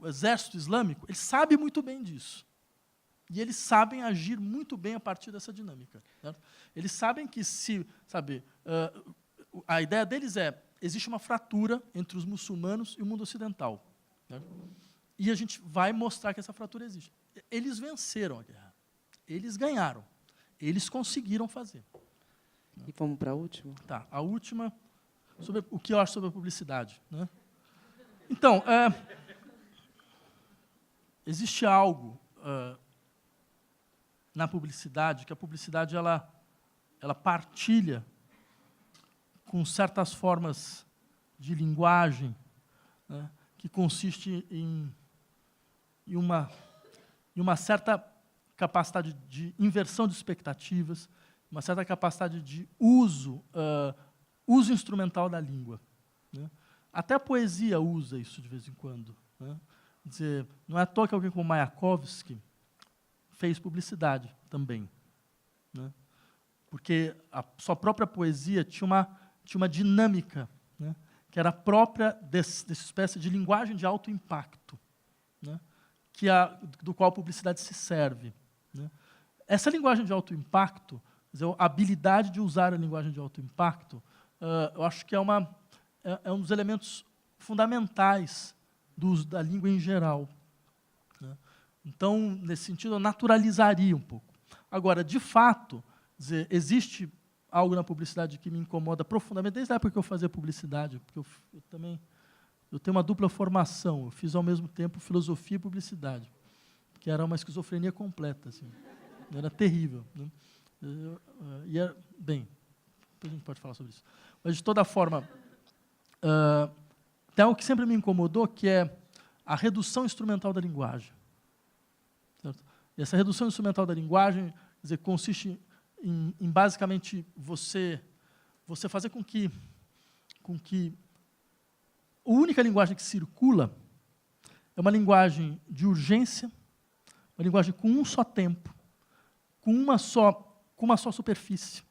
exército islâmico, ele sabe muito bem disso. E eles sabem agir muito bem a partir dessa dinâmica. Certo? Eles sabem que a ideia deles existe uma fratura entre os muçulmanos e o mundo ocidental. Certo? E a gente vai mostrar que essa fratura existe. Eles venceram a guerra. Eles ganharam. Eles conseguiram fazer. E vamos para a última? Tá, a última, sobre o que eu acho sobre a publicidade. Né? Então, existe algo na publicidade, que a publicidade ela partilha com certas formas de linguagem, né, que consiste em uma certa capacidade de inversão de expectativas, uma certa capacidade de uso instrumental da língua. Né? Até a poesia usa isso de vez em quando. Né? Quer dizer, não é à toa que alguém como Mayakovsky fez publicidade também. Né? Porque a sua própria poesia tinha uma dinâmica, né, que era própria dessa espécie de linguagem de alto impacto, né, do qual a publicidade se serve. Né? Essa linguagem de alto impacto, quer dizer, a habilidade de usar a linguagem de alto impacto, eu acho que é um dos elementos fundamentais do uso da língua em geral. Né? Então, nesse sentido, eu naturalizaria um pouco. Agora, de fato, dizer, existe algo na publicidade que me incomoda profundamente, desde a época que eu fazia publicidade, porque eu tenho uma dupla formação, eu fiz ao mesmo tempo filosofia e publicidade, que era uma esquizofrenia completa, assim, era terrível. Né? Bem, depois a gente pode falar sobre isso. Mas, de toda forma, tem algo que sempre me incomodou, que é a redução instrumental da linguagem. Certo? E essa redução instrumental da linguagem, quer dizer, consiste em basicamente você fazer com que a única linguagem que circula é uma linguagem de urgência, uma linguagem com um só tempo, com uma só superfície.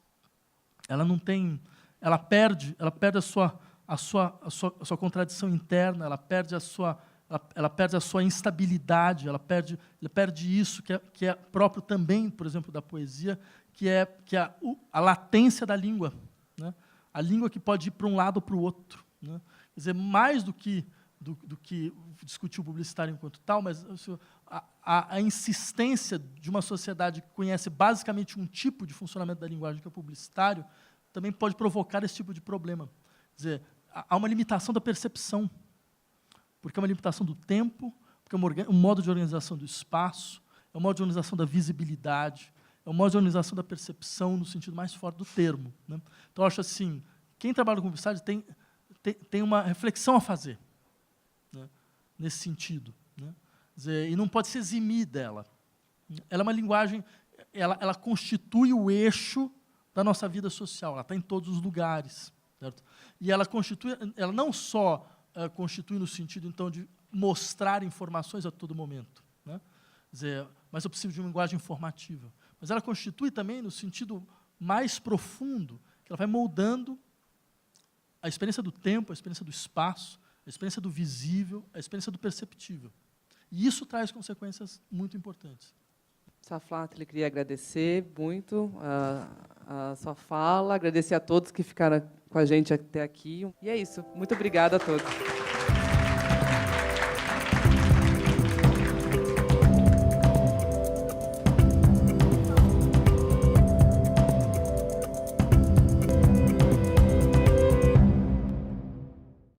Ela perde a sua contradição interna, ela perde a sua instabilidade, ela perde isso que é próprio também, por exemplo, da poesia, que é a latência da língua, né? A língua que pode ir para um lado ou para o outro, né? Quer dizer, mais do que discutir o publicitário enquanto tal, mas a insistência de uma sociedade que conhece basicamente um tipo de funcionamento da linguagem, que é o publicitário, também pode provocar esse tipo de problema. Quer dizer, há uma limitação da percepção, porque é uma limitação do tempo, porque é um modo de organização do espaço, é um modo de organização da visibilidade, é um modo de organização da percepção no sentido mais forte do termo, né? Então, eu acho assim, quem trabalha com publicidade tem uma reflexão a fazer, né, nesse sentido, né? Quer dizer, e não pode se eximir dela. Ela é uma linguagem, ela constitui o eixo da nossa vida social, ela está em todos os lugares, certo? E ela não só constitui no sentido, então, de mostrar informações a todo momento, né? Quer dizer, mas é possível de uma linguagem informativa. Mas ela constitui também no sentido mais profundo, que ela vai moldando a experiência do tempo, a experiência do espaço, a experiência do visível, a experiência do perceptível. E isso traz consequências muito importantes. Saflat, ele queria agradecer muito a sua fala, agradecer a todos que ficaram com a gente até aqui. E é isso. Muito obrigada a todos.